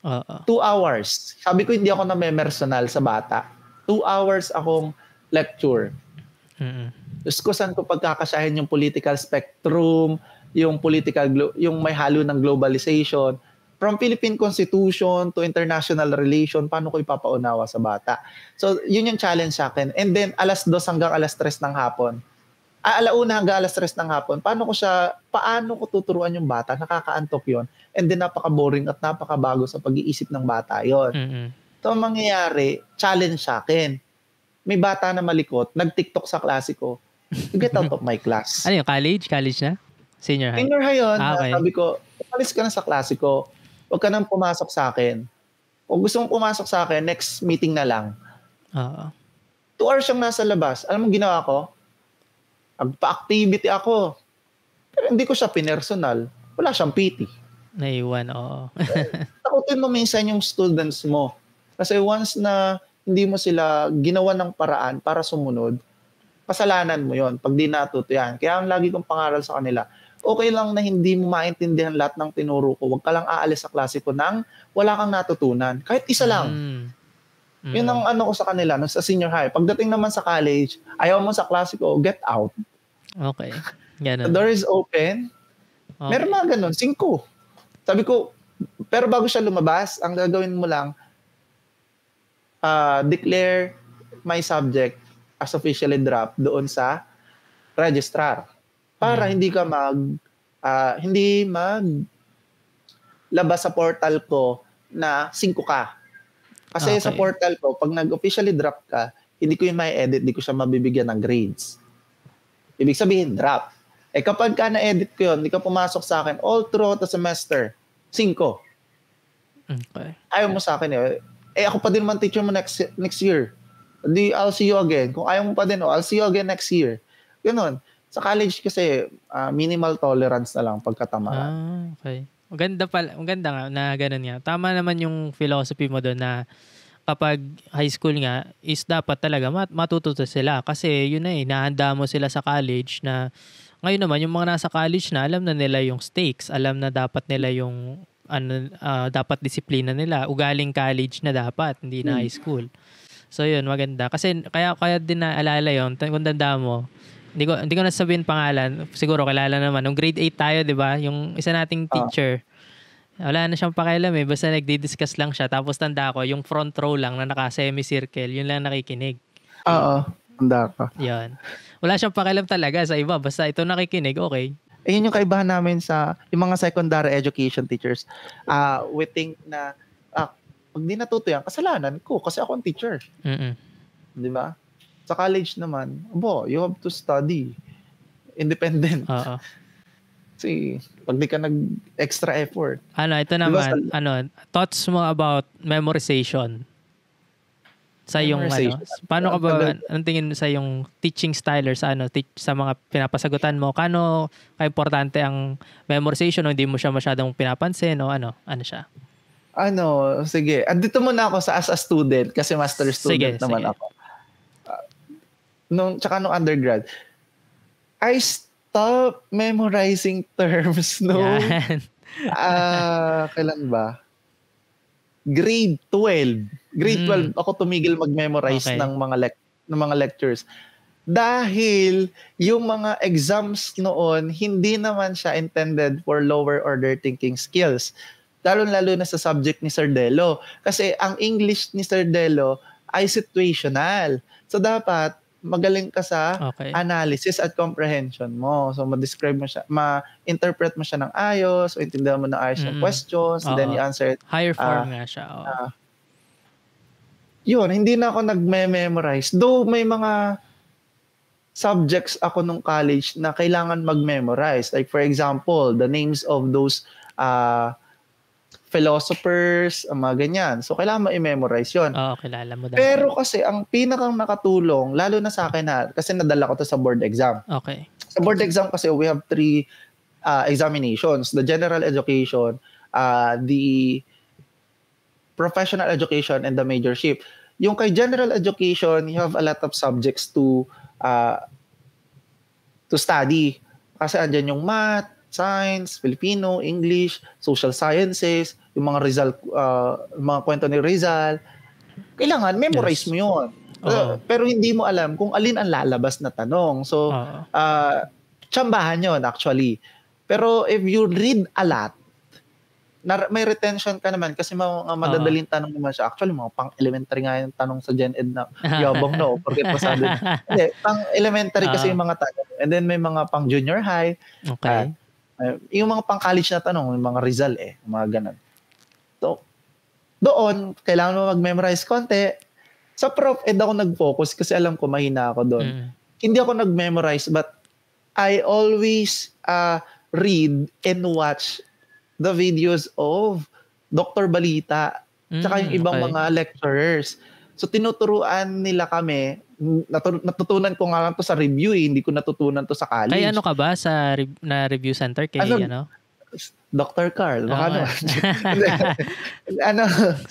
2 hours. Sabi ko, hindi ako na-memersonal sa bata. 2 hours akong lecture. Diyos ko, saan ko pagkakasyahin yung political spectrum, yung may halo ng globalization, from Philippine Constitution to international relation, paano ko ipapaunawa sa bata? So, yun yung challenge sa akin. And then, 2:00 hanggang 3:00 ng hapon. 1:00 hanggang 3:00 ng hapon, paano ko tuturuan yung bata? Nakakaantok yon. And then, napaka-boring at napakabago sa pag-iisip ng bata yon. So, ang mangyayari, challenge sa akin. May bata na malikot, nag-TikTok sa klase ko, you get out of my class. Ano yung college? College na? Senior high? Senior high yun. Okay. Sabi ko, umalis ka na sa klase ko. Huwag ka nang pumasok sa akin. Kung gusto mong pumasok sa akin, next meeting na lang. 2 hours siyang nasa labas. Alam mo ginawa ko? Nagpa-activity ako. Pero hindi ko siya pinersonal. Wala siyang PT. Naiwan, Takutin mo minsan yung students mo. Kasi once na hindi mo sila ginawa ng paraan para sumunod, kasalanan mo yon pag di natuto yan. Kaya ang lagi kong pangaral sa kanila, okay lang na hindi mo maintindihan lahat ng tinuro ko. Huwag ka lang aalis sa klase ko nang wala kang natutunan. Kahit isa lang. Yun ang ko sa kanila sa senior high. Pagdating naman sa college, ayaw mo sa klase ko, get out. Okay. Ganun. The door is open. Okay. Meron mga ganun. 5. Sabi ko, pero bago siya lumabas, ang gagawin mo lang, declare my subject as officially dropped doon sa registrar para hindi labas sa portal ko na 5 ka. Kasi sa portal ko, pag nag-officially drop ka, hindi ko yung ma-edit, hindi ko siya mabibigyan ng grades. Ibig sabihin, drop. Kapag ka na-edit ko yun, hindi ka pumasok sa akin all throughout the semester, 5. Okay. Ayaw mo sa akin ako pa din man teacher mo next year. I'll see you again. Kung ayaw mo pa din, I'll see you again next year. Ganun. Sa college kasi, minimal tolerance na lang pagkatamaan. Okay. Maganda nga na ganun nga. Tama naman yung philosophy mo doon na kapag high school nga is dapat talaga matututo sila. Kasi yun nahanda mo sila sa college na ngayon naman yung mga nasa college na alam na nila yung stakes. Alam na dapat nila yung dapat disiplina nila. Ugaling college na dapat, hindi na high school. So yun, maganda. Kasi kaya din naalala yun, kung tanda mo, hindi ko nasabihin pangalan, siguro kilala naman. Nung grade 8 tayo, di ba? Yung isa nating teacher, wala na siyang pakialam basta nagdi-discuss lang siya. Tapos tanda ko, yung front row lang na naka-semicircle, yun lang nakikinig. Tanda ka. Yun. Wala siyang pakialam talaga sa iba. Basta ito nakikinig, okay. Yun yung kaibahan namin sa yung mga secondary education teachers. We think na pag di natuto yan, kasalanan ko kasi ako ang teacher. Di ba? Sa college naman, you have to study. Independent. Kasi pag di ka nag-extra effort. Ito naman, thoughts mo about memorization? Sa yung paano ka ba, anong tingin sa yung teaching style or sa sa mga pinapasagutan mo? Kano ka-importante ang memorization o hindi mo siya masyadong pinapansin o ano siya? Sige. Andito muna ako as a student kasi master student naman ako. Tsaka nung undergrad, I stopped memorizing terms kailan ba? Grade 12. Grade 12 ako tumigil mag-memorize ng mga lectures. Dahil yung mga exams noon, hindi naman siya intended for lower order thinking skills. Lalo na sa subject ni Sir Delo. Kasi ang English ni Sir Delo ay situational. So dapat magaling ka sa analysis at comprehension mo. So ma-describe mo siya, ma-interpret mo siya ng ayos, o intindihan mo ng ayos yung questions, and then you answer it. Higher form nga siya. Yun, hindi na ako nag-memorize. Though may mga subjects ako nung college na kailangan mag-memorize. Like for example, the names of those philosophers, mga ganyan. So, kailangan ma-memorize yun. Kilala mo dahil. Pero kasi, ang pinakang nakatulong, lalo na sa akin kasi nadala ko to sa board exam. Okay. Sa board exam kasi, we have 3 examinations. The general education, the professional education, and the majorship. Yung kay general education, you have a lot of subjects to study. Kasi andyan yung math, science, Filipino, English, social sciences, yung mga Rizal, mga kwento ni Rizal. Kailangan memorize mo 'yon. Pero hindi mo alam kung alin ang lalabas na tanong. So, tsambahan 'yon actually. Pero if you read a lot, may retention ka naman kasi mga madadaling tanong naman siya. Actually, mga pang-elementary nga yung tanong sa Gen Ed na yabang porque pasado. Hindi, pang-elementary kasi yung mga tanong. And then may mga pang-junior high. Okay. Yung mga pang-college na tanong, yung mga Rizal mga ganun. So, doon, kailangan mo mag-memorize konti. Sa Prof Ed ako nag-focus kasi alam ko mahina ako doon. Hindi ako nag-memorize but I always read and watch the videos of Dr. Balita tsaka yung ibang mga lecturers. So, tinuturuan nila kami. Natutunan ko nga lang to sa review hindi ko natutunan to sa college. Kaya ka ba sa review center kay Dr. Carl, baka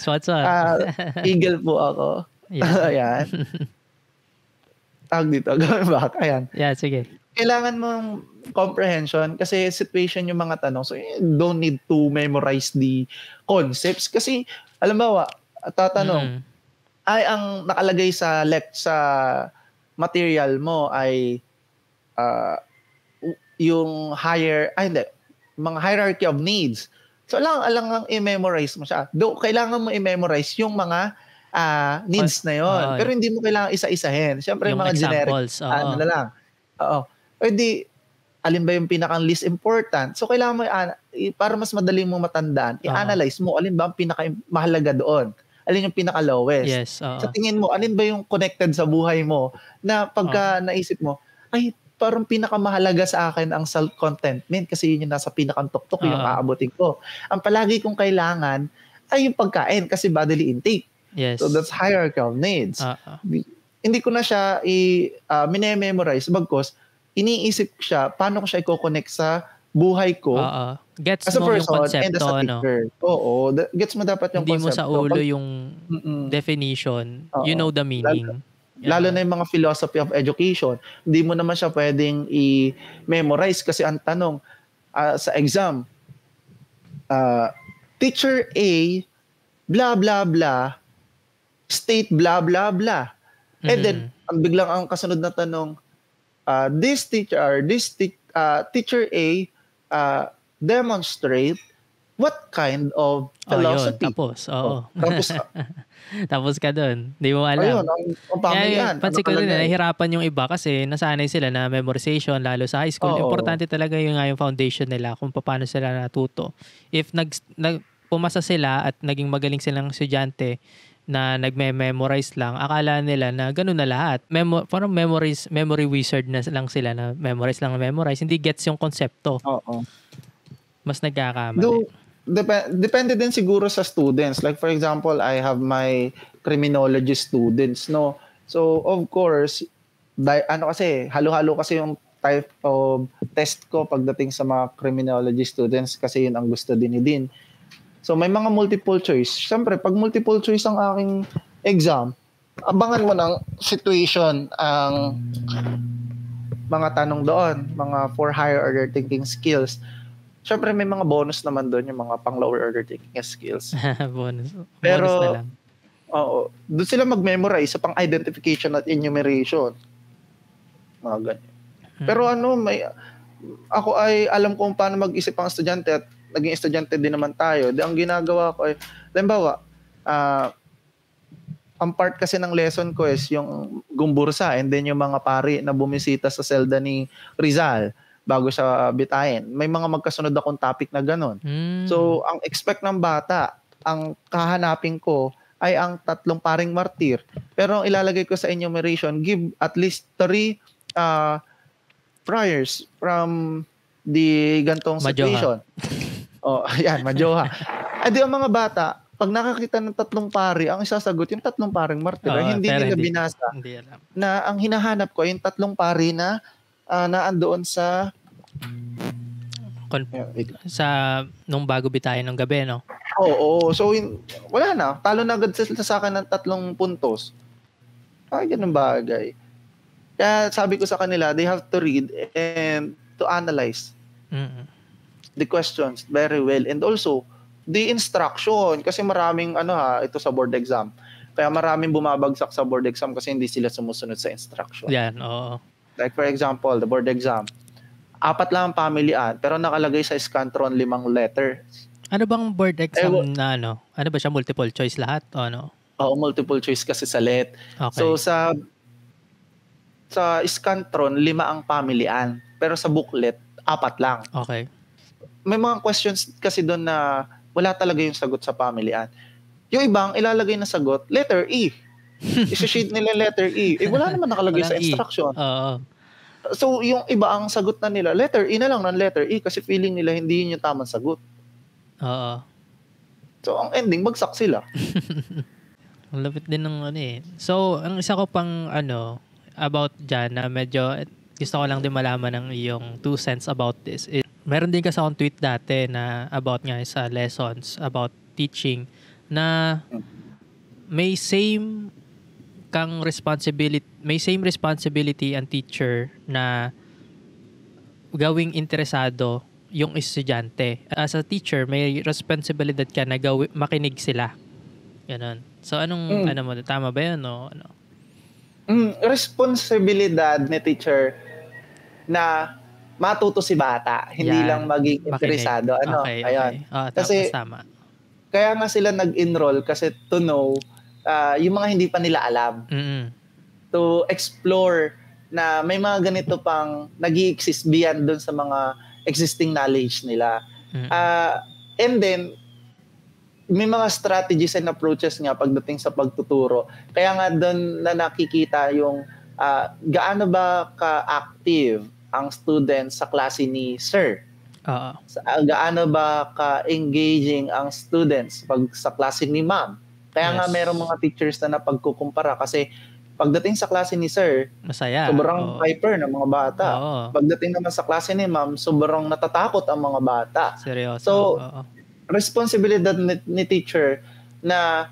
What's up? Eagle po ako. Yeah. Ayan. Tawag dito, gawin back. Ayan. Yeah, sige. Kailangan mong comprehension kasi situation yung mga tanong. So, you don't need to memorize the concepts kasi, alam mo, tatanong, ay ang nakalagay sa material mo ay yung mga hierarchy of needs. So alang i-memorize mo siya. Though kailangan mo i-memorize yung mga needs na yon. Pero hindi mo kailangan isa-isahin. Siyempre yung mga generic na lang. Pwede alin ba yung pinakang least important? So kailangan mo para mas madali mo matandaan, i-analyze mo alin ba ang pinaka-mahalaga doon. Alin yung pinaka-lowest. Yes, sa tingin mo, alin ba yung connected sa buhay mo na pagka naisip mo, ay, parang pinakamahalaga sa akin ang self-contentment kasi yun yung nasa pinakang-tuktok yung aabutin ko. Ang palagi kong kailangan ay yung pagkain kasi bodily intake. Yes. So that's hierarchy of needs. Hindi ko na siya minememorize bagkos iniisip siya paano ko siya i-connect sa buhay ko. Gets mo yung konsepto, Oo. Gets mo dapat yung hindi konsepto. Hindi mo sa ulo yung definition. You know the meaning. Lalo na yung mga philosophy of education. Hindi mo naman siya pwedeng i-memorize kasi ang tanong sa exam, teacher A, blah, blah, blah, state blah, blah, blah. And then, biglang ang kasunod na tanong, this teacher A demonstrate what kind of philosophy. Tapos ka doon. Hindi mo alam. Ang pangyan. Pansin ko din, nahihirapan yung iba kasi nasanay sila na memorization, lalo sa high school. Importante talaga yung foundation nila kung paano sila natuto. If pumasa sila at naging magaling silang estudyante, na nagme-memorize lang, akala nila na ganun na lahat. Parang memory wizard na lang sila na memorize lang na memorize. Hindi gets yung konsepto. Oo. Mas nagkakamali. Do, depende din siguro sa students. Like for example, I have my criminology students, no? So of course, kasi halo-halo kasi yung type of test ko pagdating sa mga criminology students kasi yun ang gusto din ni Dean. So may mga multiple choice. Siyempre, pag multiple choice ang aking exam, abangan mo ng situation ang mga tanong doon, mga for higher order thinking skills. Siyempre, may mga bonus naman doon, yung mga pang lower order thinking skills. bonus Pero, na lang. Oo. Doon sila mag-memorize sa pang identification at enumeration. Mga ganyan. Pero ako ay alam kung paano mag-isip ang estudyante at naging estudyante din naman tayo. Ang ginagawa ko ay, halimbawa, ang part kasi ng lesson ko is yung gumbursa and then yung mga pari na bumisita sa selda ni Rizal bago siya bitayin. May mga magkasunod akong topic na ganun. So, ang expect ng bata, ang kahanapin ko ay ang 3 paring martir. Pero ang ilalagay ko sa enumeration, give at least 3 priors from the gantong situation. Ayan, Majoha. Di ang mga bata, pag nakakita ng 3 pari, ang isasagot yung 3 paring martir. Hindi nila binasa hindi alam. Na ang hinahanap ko ay yung 3 pari na naandoon sa nung bago bitayin ng gabi, no? Oo. So, wala na. Talo na agad sa akin ng 3 puntos. Ganun bagay. Kaya sabi ko sa kanila, they have to read and to analyze the questions very well. And also, the instruction. Kasi maraming, ito sa board exam. Kaya maraming bumabagsak sa board exam kasi hindi sila sumusunod sa instruction. Yan, oo. Like for example, the board exam. 4 lang ang pamilian, pero nakalagay sa Scantron 5 letter. Ano bang board exam na ano? Ano ba siya? Multiple choice lahat? O ano? Oo, multiple choice kasi sa LET. Okay. So sa Scantron, 5 ang pamilian. Pero sa booklet, 4 lang. Okay. May mga questions kasi doon na wala talaga yung sagot sa pamilian. Yung ibang ilalagay na sagot, letter E. Isi-sheet nila letter E. Wala naman nakalagay sa instruction. Oo. So, yung iba ang sagot na nila, letter E na lang ng letter E kasi feeling nila hindi yun yung tamang sagot. Oo. So, ang ending, bagsak sila. Ang lapit din ng So, ang isa ko pang about dyan na medyo gusto ko lang din malaman ng iyong 2 cents about this. Meron din kasi akong tweet dati na about nga sa lessons, about teaching, na may same responsibility ang teacher na gawing interesado yung estudyante. As a teacher, may responsibilidad ka na makinig sila. Ganun. So, tama ba yun? No? Responsibilidad ni teacher na matuto si bata, hindi lang maging interesado. Okay. Ayun. Kasi tama. Kaya nga sila nag-enroll kasi to know yung mga hindi pa nila alam. To explore na may mga ganito pang nag-i-exist beyond dun sa mga existing knowledge nila. And then, may mga strategies and approaches nga pagdating sa pagtuturo. Kaya nga doon na nakikita yung gaano ba ka-active ang student sa klase ni Sir. Gaano ba ka-engaging ang students sa klase ni Ma'am. Kaya nga merong mga teachers na napagkukumpara kasi pagdating sa klase ni Sir, masaya. Sobrang hyper ng mga bata. Pagdating naman sa klase ni Ma'am, sobrang natatakot ang mga bata. Seryoso. So, responsibilidad ni teacher na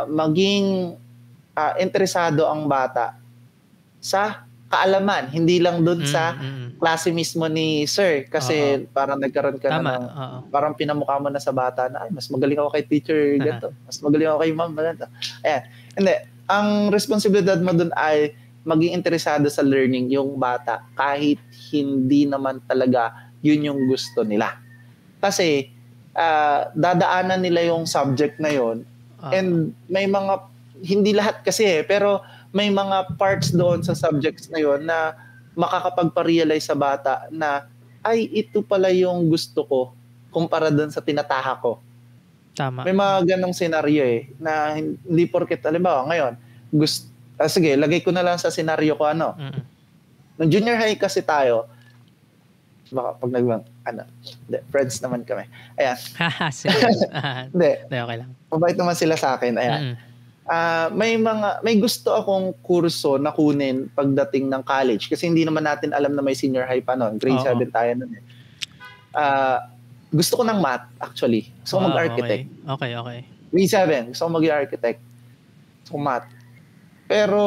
maging interesado ang bata sa kaalaman, hindi lang doon sa klase mismo ni Sir kasi parang nagkaroon ka na ng parang pinamukha mo na sa bata na mas magaling ako kay teacher ganito, mas magaling ako kay ma'am ganito. Ayan. Hindi, ang responsibilidad mo doon ay maging interesado sa learning yung bata kahit hindi naman talaga yun yung gusto nila. Kasi dadaanan nila yung subject na yun and may mga, hindi lahat kasi pero may mga parts doon sa subjects na yun na makakapagpa-realize sa bata na ay ito pala yung gusto ko kumpara doon sa tinataha ko. Tama. May mga ganong senaryo na hindi porket, halimbawa ngayon, sige, lagay ko na lang sa senaryo ko Nung junior high kasi tayo, baka pag friends naman kami. Ayan. Hindi. Okay lang. Mabait naman sila sa akin. Ayan. May gusto akong kurso na kunin pagdating ng college kasi hindi naman natin alam na may senior high pa noon. Grade 7 tayo noon gusto ko ng math actually. Gusto ko mag-architect. Okay. Grade 7, gusto ko mag-architect. Gusto ko math. Pero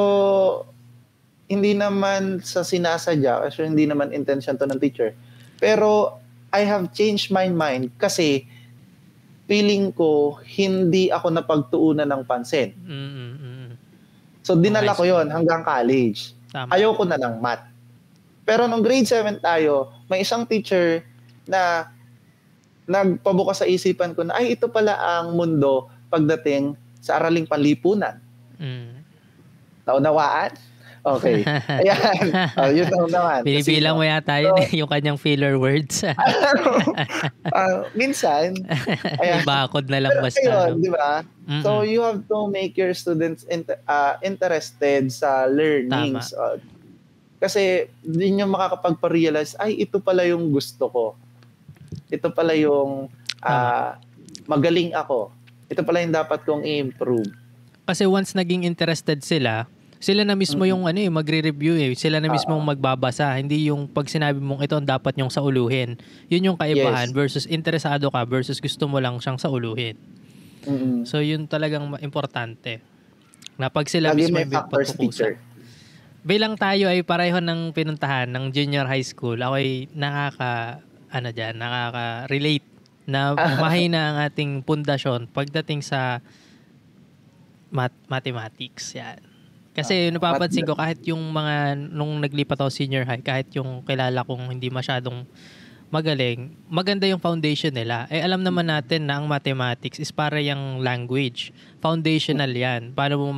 hindi naman sa sinasadya kasi hindi naman intention to ng teacher. Pero I have changed my mind kasi feeling ko hindi ako napagtuunan ng pansin. So dinala ko yon hanggang college. Tama. Ayaw ko na ng math. Pero nung grade 7 tayo, may isang teacher na nagpabukas sa isipan ko na ito pala ang mundo pagdating sa araling panlipunan. Naunawaan? Okay. Ayan. Yun naman. Binibilang mo yata yun yung kanyang filler words. Minsan. Ayan. Bakod na lang basta. Ayun, di ba? So you have to make your students interested sa learnings. Kasi din yung makakapagpa-realize, ito pala yung gusto ko. Ito pala yung magaling ako. Ito pala yung dapat kong i-improve. Kasi once naging interested sila na mismo yung magre-review Sila na mismo magbabasa. Hindi yung pag sinabi mong ito ang dapat nyong sauluhin. Yun yung kaibahan versus interesado ka versus gusto mo lang siyang sauluhin. So yun talagang importante. Na pag sila lagi mismo may pagkukusa. Bilang tayo ay pareho ng pinuntahan ng junior high school, ako ay nakaka-relate na mahina ang ating pundasyon pagdating sa mathematics. Yan. Kasi napapansin ko kahit yung mga nung naglipat ako senior high, kahit yung kilala kong hindi masyadong magaling, maganda yung foundation nila. Alam naman natin na ang mathematics is para yung language. Foundational yan. Paano mo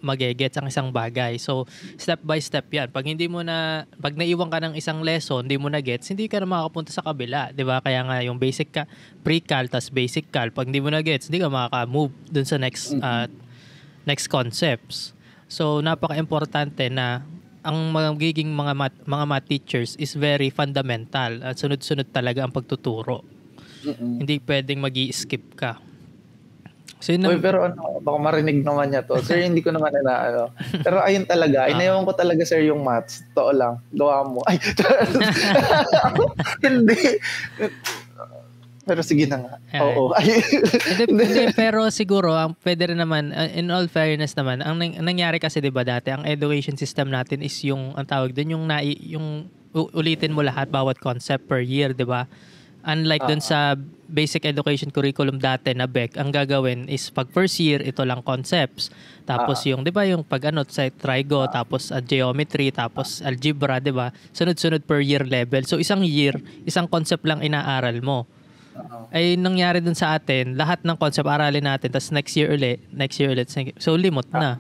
magegets ang isang bagay. So, step by step yan. Pag naiwan ka ng isang lesson, hindi mo na gets, hindi ka na makakapunta sa kabila. Diba? Kaya nga yung basic pre-cal, tas basic cal, pag hindi mo na gets, hindi ka makaka-move dun sa next concepts. So, napaka-importante na ang magiging mga math teachers is very fundamental at sunod-sunod talaga ang pagtuturo. Hindi pwedeng magi-skip ka. So, pero baka marinig naman niya to. Sir, hindi ko naman Pero ayun talaga, inayawan ko talaga sir yung maths. Totoo lang, gawa mo. Ay, hindi. Pero sige na nga. Oo. Hindi, pero siguro, ang pwede rin naman, in all fairness naman, ang nangyari kasi diba dati, ang education system natin is yung, ang tawag dun, yung ulitin mo lahat, bawat concept per year, diba? Unlike dun sa basic education curriculum dati na BEC, ang gagawin is pag first year, ito lang concepts. Tapos yung, di ba, yung pag sa trigo, tapos geometry, tapos algebra, di ba? Sunod-sunod per year level. So isang year, isang concept lang inaaral mo. Ay nangyari dun sa atin, lahat ng concept aralin natin, tapos next year ulit. So limot na.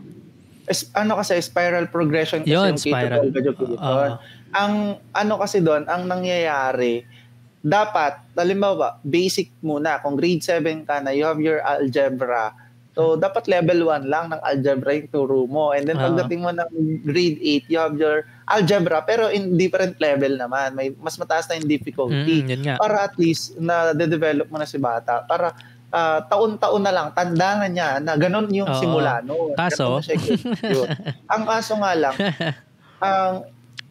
Kasi spiral progression kasi yun, yung spiral. Ang kasi doon, ang nangyayari, dapat, halimbawa, basic muna. Kung grade 7 ka na, you have your algebra. So, dapat level 1 lang ng algebra yung turo mo. And then, pagdating mo ng grade 8, you have your algebra, pero in different level naman. May mas mataas na yung difficulty. Para at least, na-develop mo na si bata. Para taon-taon na lang, tanda na niya na ganun yung simula. No? Kaso? Ang kaso nga lang,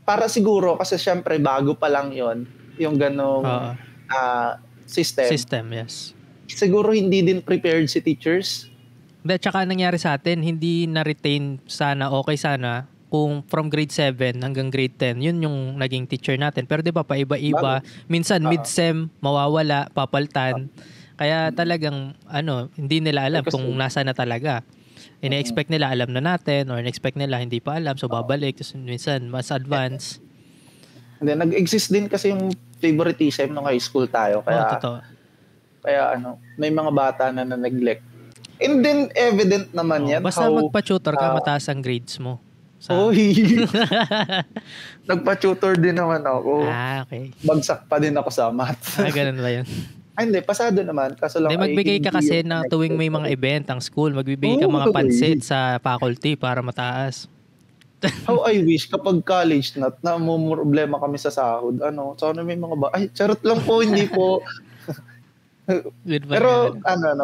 para siguro, kasi syempre, bago pa lang yon yung ganong system, yes. Siguro hindi din prepared si teachers. Tsaka nangyari sa atin, hindi na-retain sana, okay sana, kung from grade 7 hanggang grade 10, yun yung naging teacher natin. Pero di ba, paiba-iba. Minsan, mid-sem, mawawala, papaltan. Kaya talagang, hindi nila alam kung nasa na talaga. Ina-expect nila, alam na natin, or ina-expect nila, hindi pa alam, so babalik. Tapos minsan, mas advance. And then, nag-exist din kasi yung favoritism nung high school tayo. Kaya, kaya may mga bata na neglect. And then, evident naman yan. Basta magpa-tutor ka, mataas ang grades mo. Nagpa-tutor din naman ako. Okay. Bagsak pa din ako sa math. Ganun ba yun? Hindi, pasado naman. Kaso lang Hindi, magbigay ka kasi yung na tuwing may mga event ang school, magbibigay ka mga pansit sa faculty para mataas. How I wish kapag college na problema kami sa sahod. Sana may mga ay, charot lang po, hindi po. Pero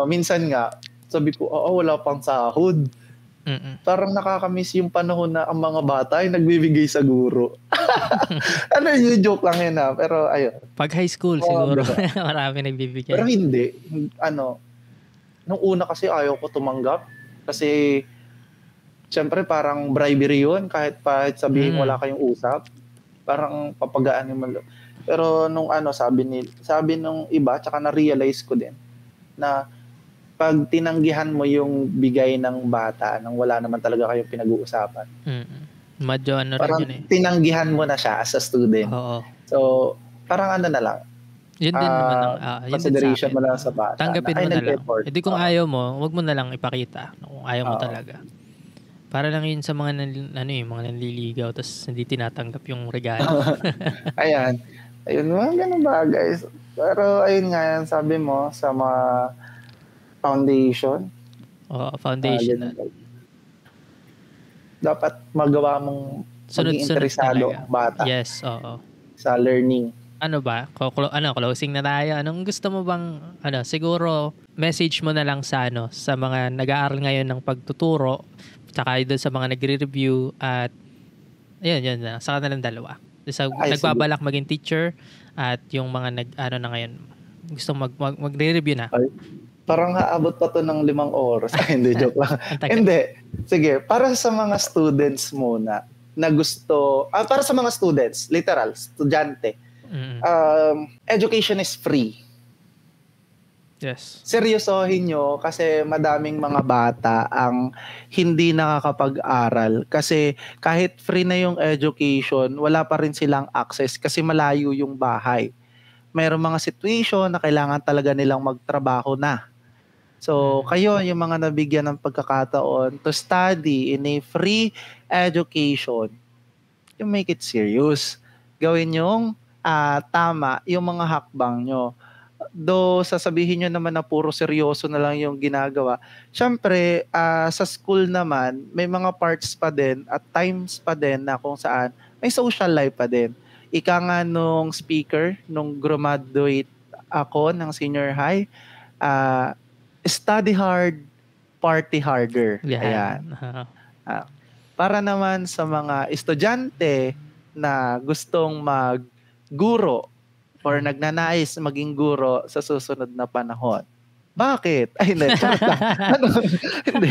minsan nga, sabi ko, wala pang sahod. Mm-mm. Parang nakakamiss yung panahon na ang mga bata ay nagbibigay sa guro. Yung joke lang yun pero ayun. Pag high school siguro, marami nagbibigay. Pero hindi. Nung una kasi ayaw ko tumanggap. Kasi, syempre parang bribery yun. Kahit sabihin wala kayong usap. Parang papagaan yung malo. Pero nung sabi nung iba, tsaka na-realize ko din, na pag tinanggihan mo yung bigay ng bata nang wala naman talaga kayong pinag-uusapan. Medyo parang rin yun eh. Tinanggihan mo na siya as a student. Oo. So, parang na lang. Yun din naman consideration mo lang sa bata. Tanggapin mo na lang. Hindi kung ayaw mo, wag mo na lang ipakita kung ayaw mo talaga. Para lang yun sa mga mga nanliligaw tapos hindi tinatanggap yung regalo. Ayan. Ayun, mga ganun bagay. Pero ayun nga yan, sabi mo sa mga foundation. Foundation. Dapat magawa mong maging interesado ang bata. Yes, oo. Sa learning. Ano ba? Closing na tayo. Anong gusto mo bang, siguro, message mo na lang sa mga nag-aaral ngayon ng pagtuturo, tsaka doon sa mga nagre-review, at, yun, sa kanilang dalawa. Sa nagbabalak maging teacher, at yung mga na ngayon, gusto magre-review na. Ay, parang haabot pa to ng 5 oras. Hindi, joke lang. Hindi. Sige, para sa mga students muna, na gusto, para sa mga students, literal, estudyante, education is free. Yes. Seryosohin nyo kasi madaming mga bata ang hindi nakakapag-aral kasi kahit free na yung education, wala pa rin silang access kasi malayo yung bahay. Mayroong mga situation na kailangan talaga nilang magtrabaho na. So, kayo yung mga nabigyan ng pagkakataon to study in a free education, you make it serious. Gawin yung tama yung mga hakbang nyo. Though sasabihin nyo naman na puro seryoso na lang yung ginagawa, syempre sa school naman may mga parts pa din at times pa din na kung saan may social life pa din. Ika nga nung speaker nung graduate ako ng senior high, study hard, party harder. Yeah. Ayan. Para naman sa mga estudyante na gustong magguro or nagnanais maging guro sa susunod na panahon. Bakit? Ay, hindi. Hindi.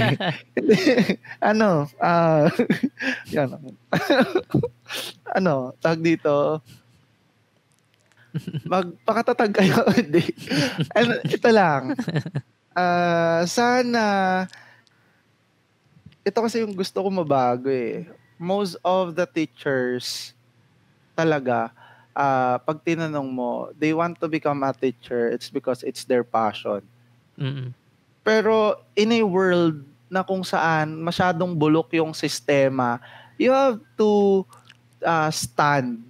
Tag dito. Magpakatatag kayo. Hindi. Ito lang. Sana, ito kasi yung gusto ko mabago eh. Most of the teachers talaga, pag tinanong mo, they want to become a teacher, it's because it's their passion. Pero in a world na kung saan masyadong bulok yung sistema, you have to stand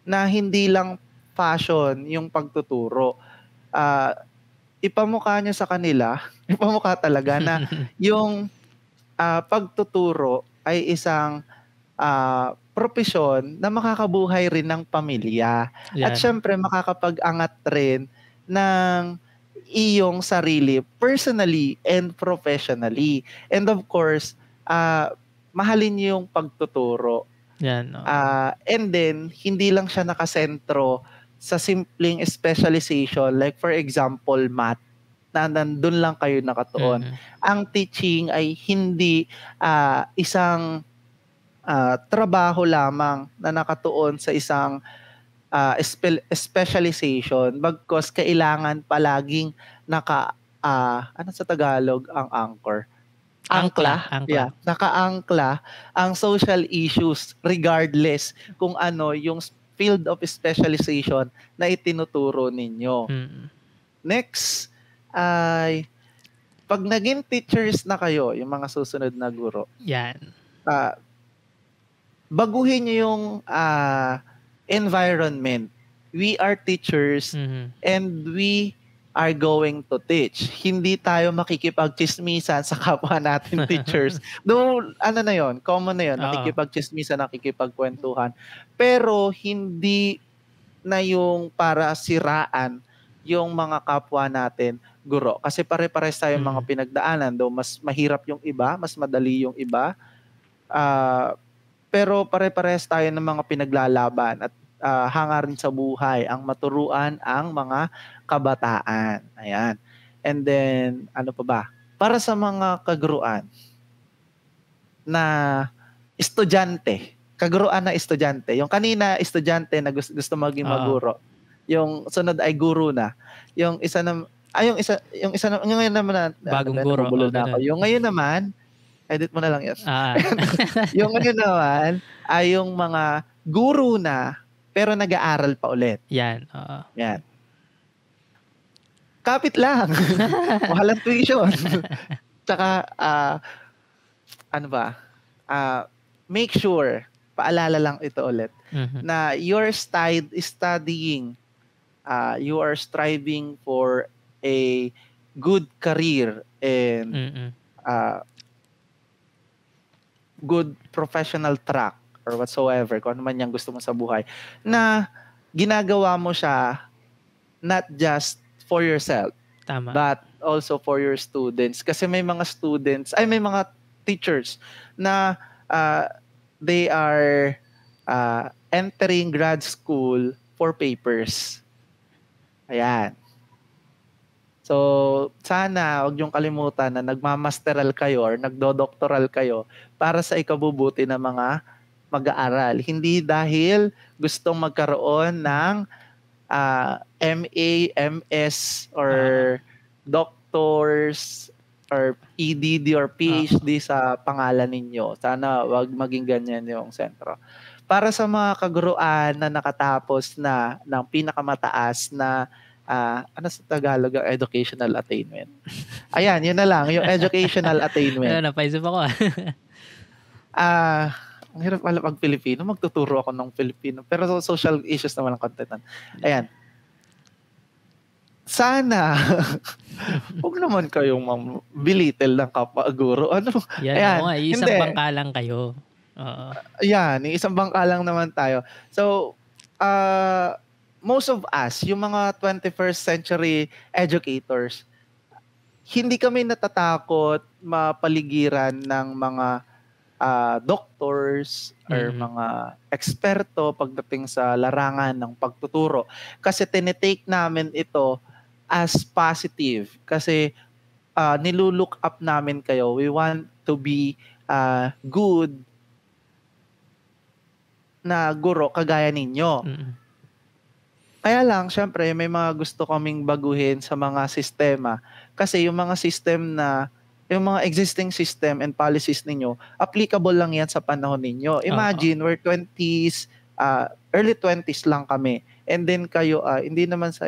na hindi lang passion yung pagtuturo. Ipamukha nyo sa kanila, ipamukha talaga na yung pagtuturo ay isang propesyon na makakabuhay rin ng pamilya. Yan. At syempre makakapag-angat rin ng iyong sarili personally and professionally. And of course, mahalin yung pagtuturo. Yan. And then, hindi lang siya nakasentro sa simpleng specialization. Like for example, math. Na nandun lang kayo nakatuon. Ang teaching ay hindi isang trabaho lamang na nakatuon sa isang specialization, bagkus kailangan palaging ano sa Tagalog ang anchor? Angkla. Yeah, naka-angkla ang social issues regardless kung ano yung field of specialization na itinuturo ninyo. Next ay pag naging teachers na kayo, yung mga susunod na guro. Yan. Baguhin niyo yung environment. We are teachers and we are going to teach. Hindi tayo makikipagchismisan sa kapwa natin teachers. Though, common na yun, nakikipagchismisan, nakikipagkwentuhan. Pero, hindi na yung para siraan yung mga kapwa natin guro. Kasi pare-pares tayo mga pinagdaanan. Though, mas mahirap yung iba, mas madali yung iba. Pero pare-pares tayo ng mga pinaglalaban at hangarin sa buhay ang maturuan ang mga kabataan. Ayan. And then, ano pa ba? Para sa mga kaguruan na estudyante, kaguruan na estudyante. Yung kanina, estudyante na gusto maging maguro. Yung sunod ay guro na. Yung isa na, yung ngayon naman, bagong guro. Yung ngayon naman, edit mo na lang yan. Yung ngayon naman, ay yung mga guro na, pero nag-aaral pa ulit. Yan. Yan. Kapit lang. Walang tuition. Tsaka, make sure, paalala lang ito ulit, na you're studying, you are striving for a good career and good professional track or whatsoever, kung ano man yung gusto mo sa buhay, na ginagawa mo siya not just for yourself, but also for your students. Kasi may mga may mga teachers na they are entering grad school for papers. Ayan. So, sana huwag niyong kalimutan na nagmamasteral kayo or nagdodoktoral kayo para sa ikabubuti ng mga mag-aaral. Hindi dahil gustong magkaroon ng MA, MS, or doctors, or EDD, or PhD sa pangalan ninyo. Sana wag maging ganyan yung sentro. Para sa mga kaguruan na nakatapos na ng pinakamataas na ano sa Tagalog ang educational attainment. Ayan, yun na lang, yung educational attainment. Napaisip ako. Ang hirap pala pag Filipino, magtuturo ako ng Filipino. Pero social issues naman ang content. Ayan. Sana, huwag naman kayong bilitil ng kapwa-guro. Ano? Yan, ayan. Isang bangka lang kayo. Ayan, isang bangka lang naman tayo. So, most of us, yung mga 21st century educators, hindi kami natatakot mapaligiran ng mga doctors or mga eksperto pagdating sa larangan ng pagtuturo. Kasi tinitake namin ito as positive. Kasi nilulook up namin kayo. We want to be good na guro kagaya ninyo. Kaya lang, syempre, may mga gusto kaming baguhin sa mga sistema. Kasi yung mga yung mga existing system and policies ninyo, applicable lang yan sa panahon ninyo. Imagine, we're 20s, early 20s lang kami. And then kayo, hindi naman sa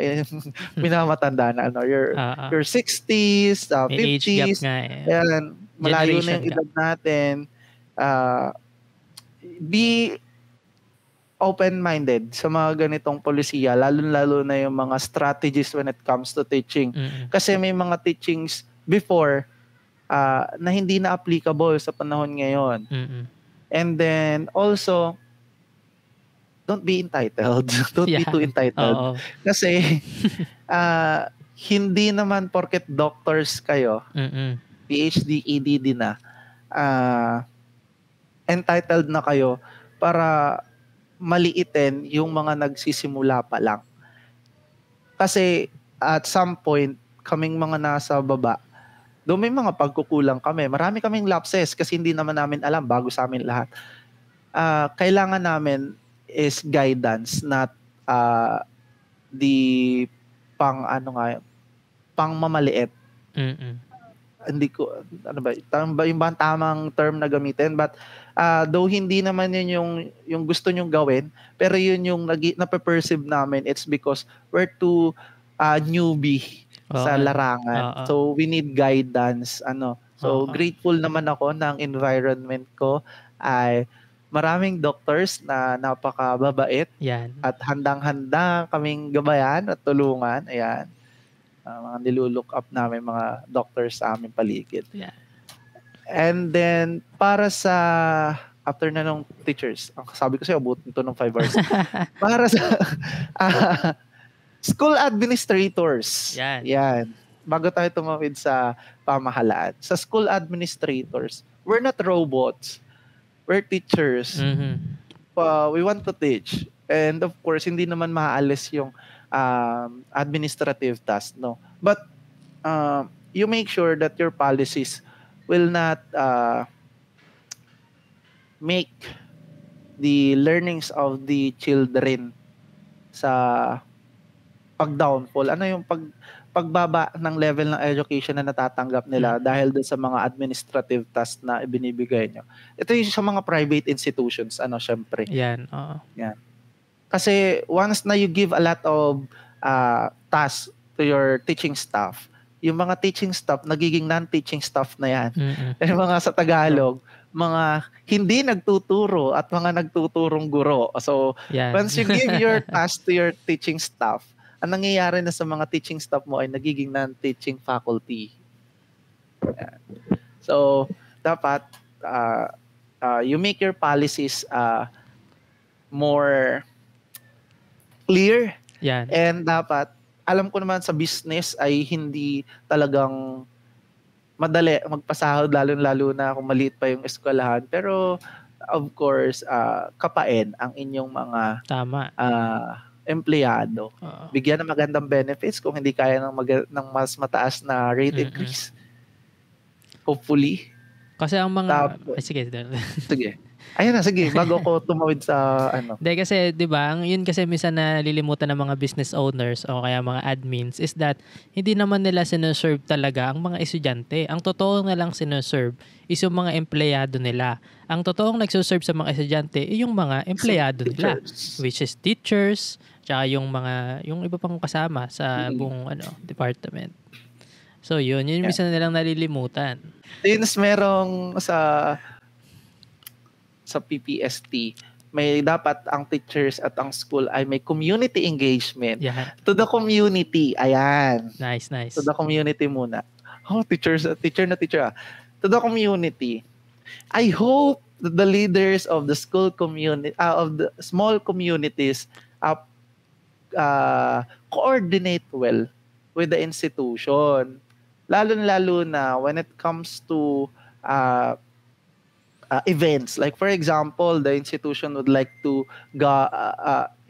minamatanda na, your 60s, 50s. Age gap nga Yan, malayo na yung edad natin. Be open-minded sa mga ganitong polisiya, lalo-lalo na yung mga strategies when it comes to teaching. Kasi may mga teachings before na hindi na applicable sa panahon ngayon. And then also, don't be entitled. Don't be too entitled. Kasi hindi naman porket doctors kayo, PhD, EDD na, entitled na kayo para maliitin yung mga nagsisimula pa lang. Kasi at some point, kaming mga nasa baba, doon may mga pagkukulang kami. Marami kaming lapses kasi hindi naman namin alam bago sa amin lahat. Kailangan namin is guidance, not the pang mamaliit. Hindi ko, yung ba tamang term na gamitin? But though hindi naman yun yung gusto nyong gawin, pero yun yung nape-perceive namin. It's because we're too newbie sa larangan. So we need guidance. So grateful naman ako ng environment ko ay maraming doctors na napakababait. Yan. At handang-handa kaming gabayan at tulungan. Ayan. mga nilulook up namin mga doctors sa aming paligid. Yeah. And then, para sa, after na nung teachers, ang sabi ko sa'yo, abutin to ng 5 hours. Para sa school administrators. Yan. Bago tayo tumawid sa pamahalaan. Sa school administrators, we're not robots. We're teachers. We want to teach. And of course, hindi naman maaalis yung administrative task, no? But you make sure that your policies will not make the learnings of the children sa pag-downfall. Ano yung pagbaba ng level ng education na natatanggap nila dahil dun sa mga administrative tasks na ibinibigay nyo. Ito yung sa mga private institutions, syempre. Yan. Yan. Kasi once na you give a lot of tasks to your teaching staff, yung mga teaching staff, nagiging non-teaching staff na yan. Yung mga sa Tagalog, mga hindi nagtuturo at mga nagtuturong guro. So, once you give your task to your teaching staff, ang nangyayari na sa mga teaching staff mo ay nagiging non-teaching faculty. Yan. So, dapat you make your policies more clear. Yan. And dapat, alam ko naman sa business ay hindi talagang madali magpasahod, lalo na kung maliit pa yung eskwelahan. Pero, of course, kapain ang inyong mga empleyado. Bigyan ng magandang benefits kung hindi kaya ng mas mataas na rate increase. Hopefully. Kasi ang mga... Sige. Ayun na, sige. Bago ko tumawid sa Hindi kasi, di ba, yun kasi minsan nalilimutan ng mga business owners o kaya mga admins is that hindi naman nila sinuserve talaga ang mga estudyante. Ang totoo na lang sinuserve is yung mga empleyado nila. Ang totoong nagsuserve sa mga estudyante ay yung mga empleyado nila, which is teachers, tsaka yung iba pang kasama sa buong department. So yun minsan nilang nalilimutan. Since merong sa PPST, may dapat ang teachers at ang school ay may community engagement. Yeah. To the community. Ayan. Nice. To the community muna. Teacher. To the community. I hope that the leaders of the school community, of the small communities, coordinate well with the institution. Lalo na when it comes to events. Like for example, the institution would like to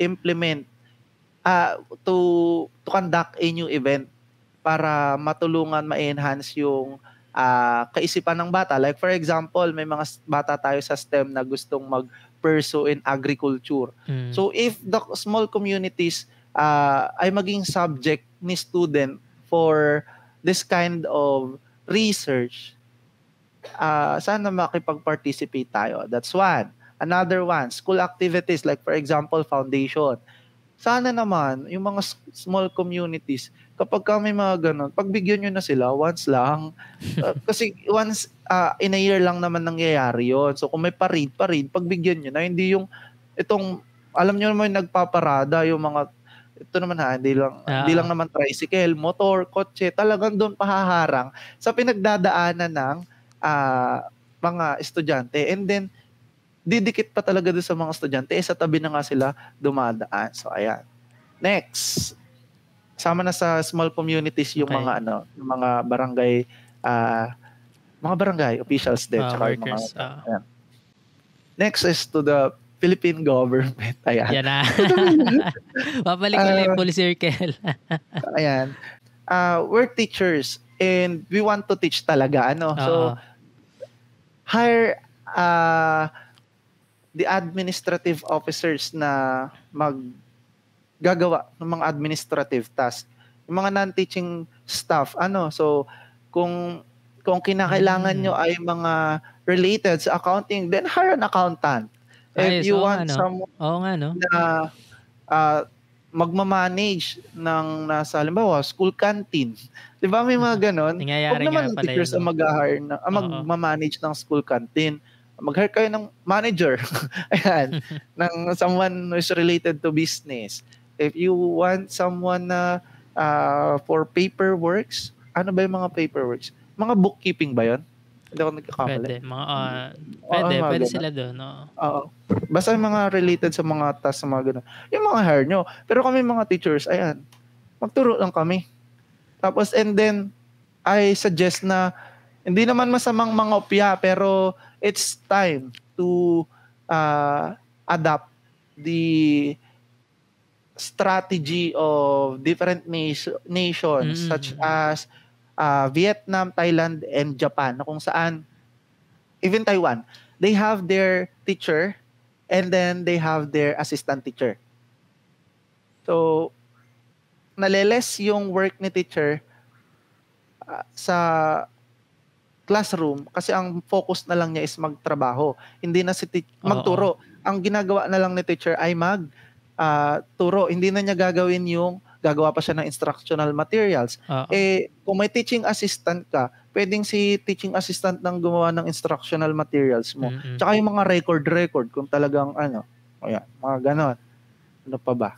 implement to conduct a new event para matulungan ma-enhance yung kaisipan ng bata. Like for example, may mga bata tayo sa STEM na gustong mag-pursue in agriculture. So if the small communities ay maging subject ni student for this kind of research, sana makipag-participate tayo. That's one. Another one, school activities like for example, foundation. Sana naman, yung mga small communities, kapag may mga ganun, pagbigyan nyo na sila, once lang. Kasi once in a year lang naman nangyayari yun. So kung may parade, pagbigyan nyo na. Hindi yung, alam nyo naman nagpaparada, yung mga, ito naman hindi lang naman tricycle, motor, kotse, talagang doon pahaharang sa pinagdadaanan ng mga estudyante. And then, didikit pa talaga doon sa mga estudyante. Sa tabi na nga sila dumadaan. So, ayan. Next. Sama na sa small communities yung mga yung mga barangay officials din. Workers. Ayan. Next is to the Philippine government. Ayan. Yan na. Babalik ko yung full circle. Ayan. We're teachers and we want to teach talaga. So, hire the administrative officers na maggagawa ng mga administrative tasks. Yung mga non-teaching staff, so kung kinakailangan nyo ay mga related sa accounting, then hire an accountant. If you want someone na magmamanage ng nasa, halimbawa, school canteen. Di ba may mga ganon? Huwag naman ng teachers na magmamanage ng school canteen. Mag-hire kayo ng manager. Ayan. ng someone who is related to business. If you want someone na for paperworks. Ano ba yung mga paperworks? Mga bookkeeping ba yun? Hindi ako nagkakamali. Pwede sila doon. Oo. Basta mga related sa mga tasks, sa mga gano'n. Yung mga hire nyo. Pero kami mga teachers, ayan, magturo lang kami. Tapos, and then, I suggest na, hindi naman masamang mangopya, pero it's time to adapt the strategy of different nations such as Vietnam, Thailand, and Japan, na kung saan, even Taiwan, they have their teacher and then they have their assistant teacher. So, naleles yung work ni teacher sa classroom kasi ang focus na lang niya is magtrabaho. Hindi na magturo. Ang ginagawa na lang ni teacher ay turo. Hindi na niya gagawin yung gagawa pa siya ng instructional materials. Kung may teaching assistant ka, pwedeng si teaching assistant nang gumawa ng instructional materials mo. Tsaka yung mga record kung talagang mga ganon. Ano pa ba?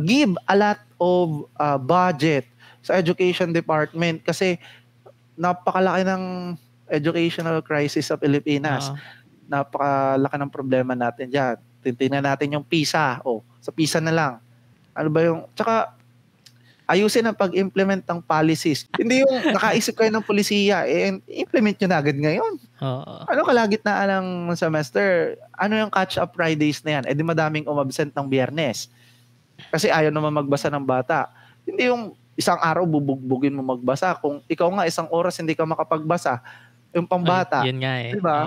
Give a lot of budget sa education department kasi napakalaki ng educational crisis sa Pilipinas. Napakalaki ng problema natin dyan. Tingnan natin yung PISA. Sa PISA na lang. Ano ba yung... Tsaka, ayusin ang pag-implement ng policies. Hindi yung nakaisip kayo ng polisiya, implement nyo na agad ngayon. Ano kalagitnaan ng semester? Ano yung catch-up Fridays na yan? Di madaming umabsent ng Biyernes. Kasi ayaw naman magbasa ng bata. Hindi yung isang araw bubugbugin mo magbasa. Kung ikaw nga isang oras hindi ka makapagbasa, yung pambata. Yun nga eh. Diba?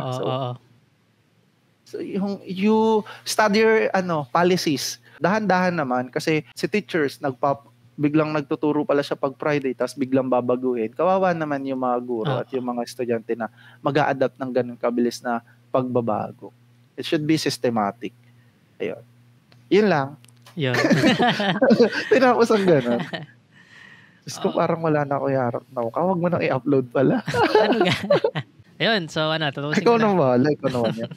So you study your policies. Dahan-dahan naman kasi si teachers biglang nagtuturo pala siya pag Friday tapos biglang babaguhin. Kawawa naman yung mga guro at yung mga estudyante na mag-a-adapt ng ganun kabilis na pagbabago. It should be systematic. Ayun. Yun lang. Yun. Tinapos ang ganun. Diyos ko, parang wala na ako yarap na ako. Huwag mo nang i-upload pala. Ano nga? Ayun, so tatapusin ko na. Ikaw na bahala. Ikaw naman yan.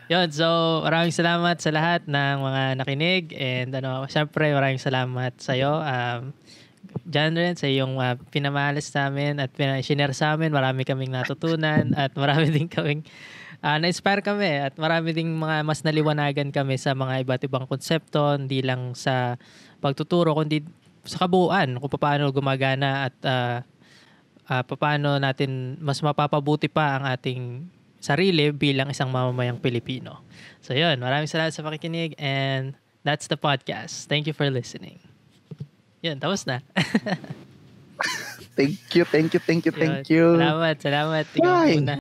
Yun, so maraming salamat sa lahat ng mga nakinig and syempre maraming salamat sa iyo. Diyan rin sa iyong pinamalas namin at pinashare sa amin. Marami kaming natutunan at marami din kaming na-inspire kami at marami ding mga mas naliwanagan kami sa mga iba't ibang konsepto, hindi lang sa pagtuturo kundi sa kabuuan kung paano gumagana at paano natin mas mapapabuti pa ang ating sarili bilang isang mamamayang Pilipino. So yun, maraming salamat sa pakikinig and that's the podcast. Thank you for listening. Yun, tapos na. Thank you. Salamat. Tingnan muna.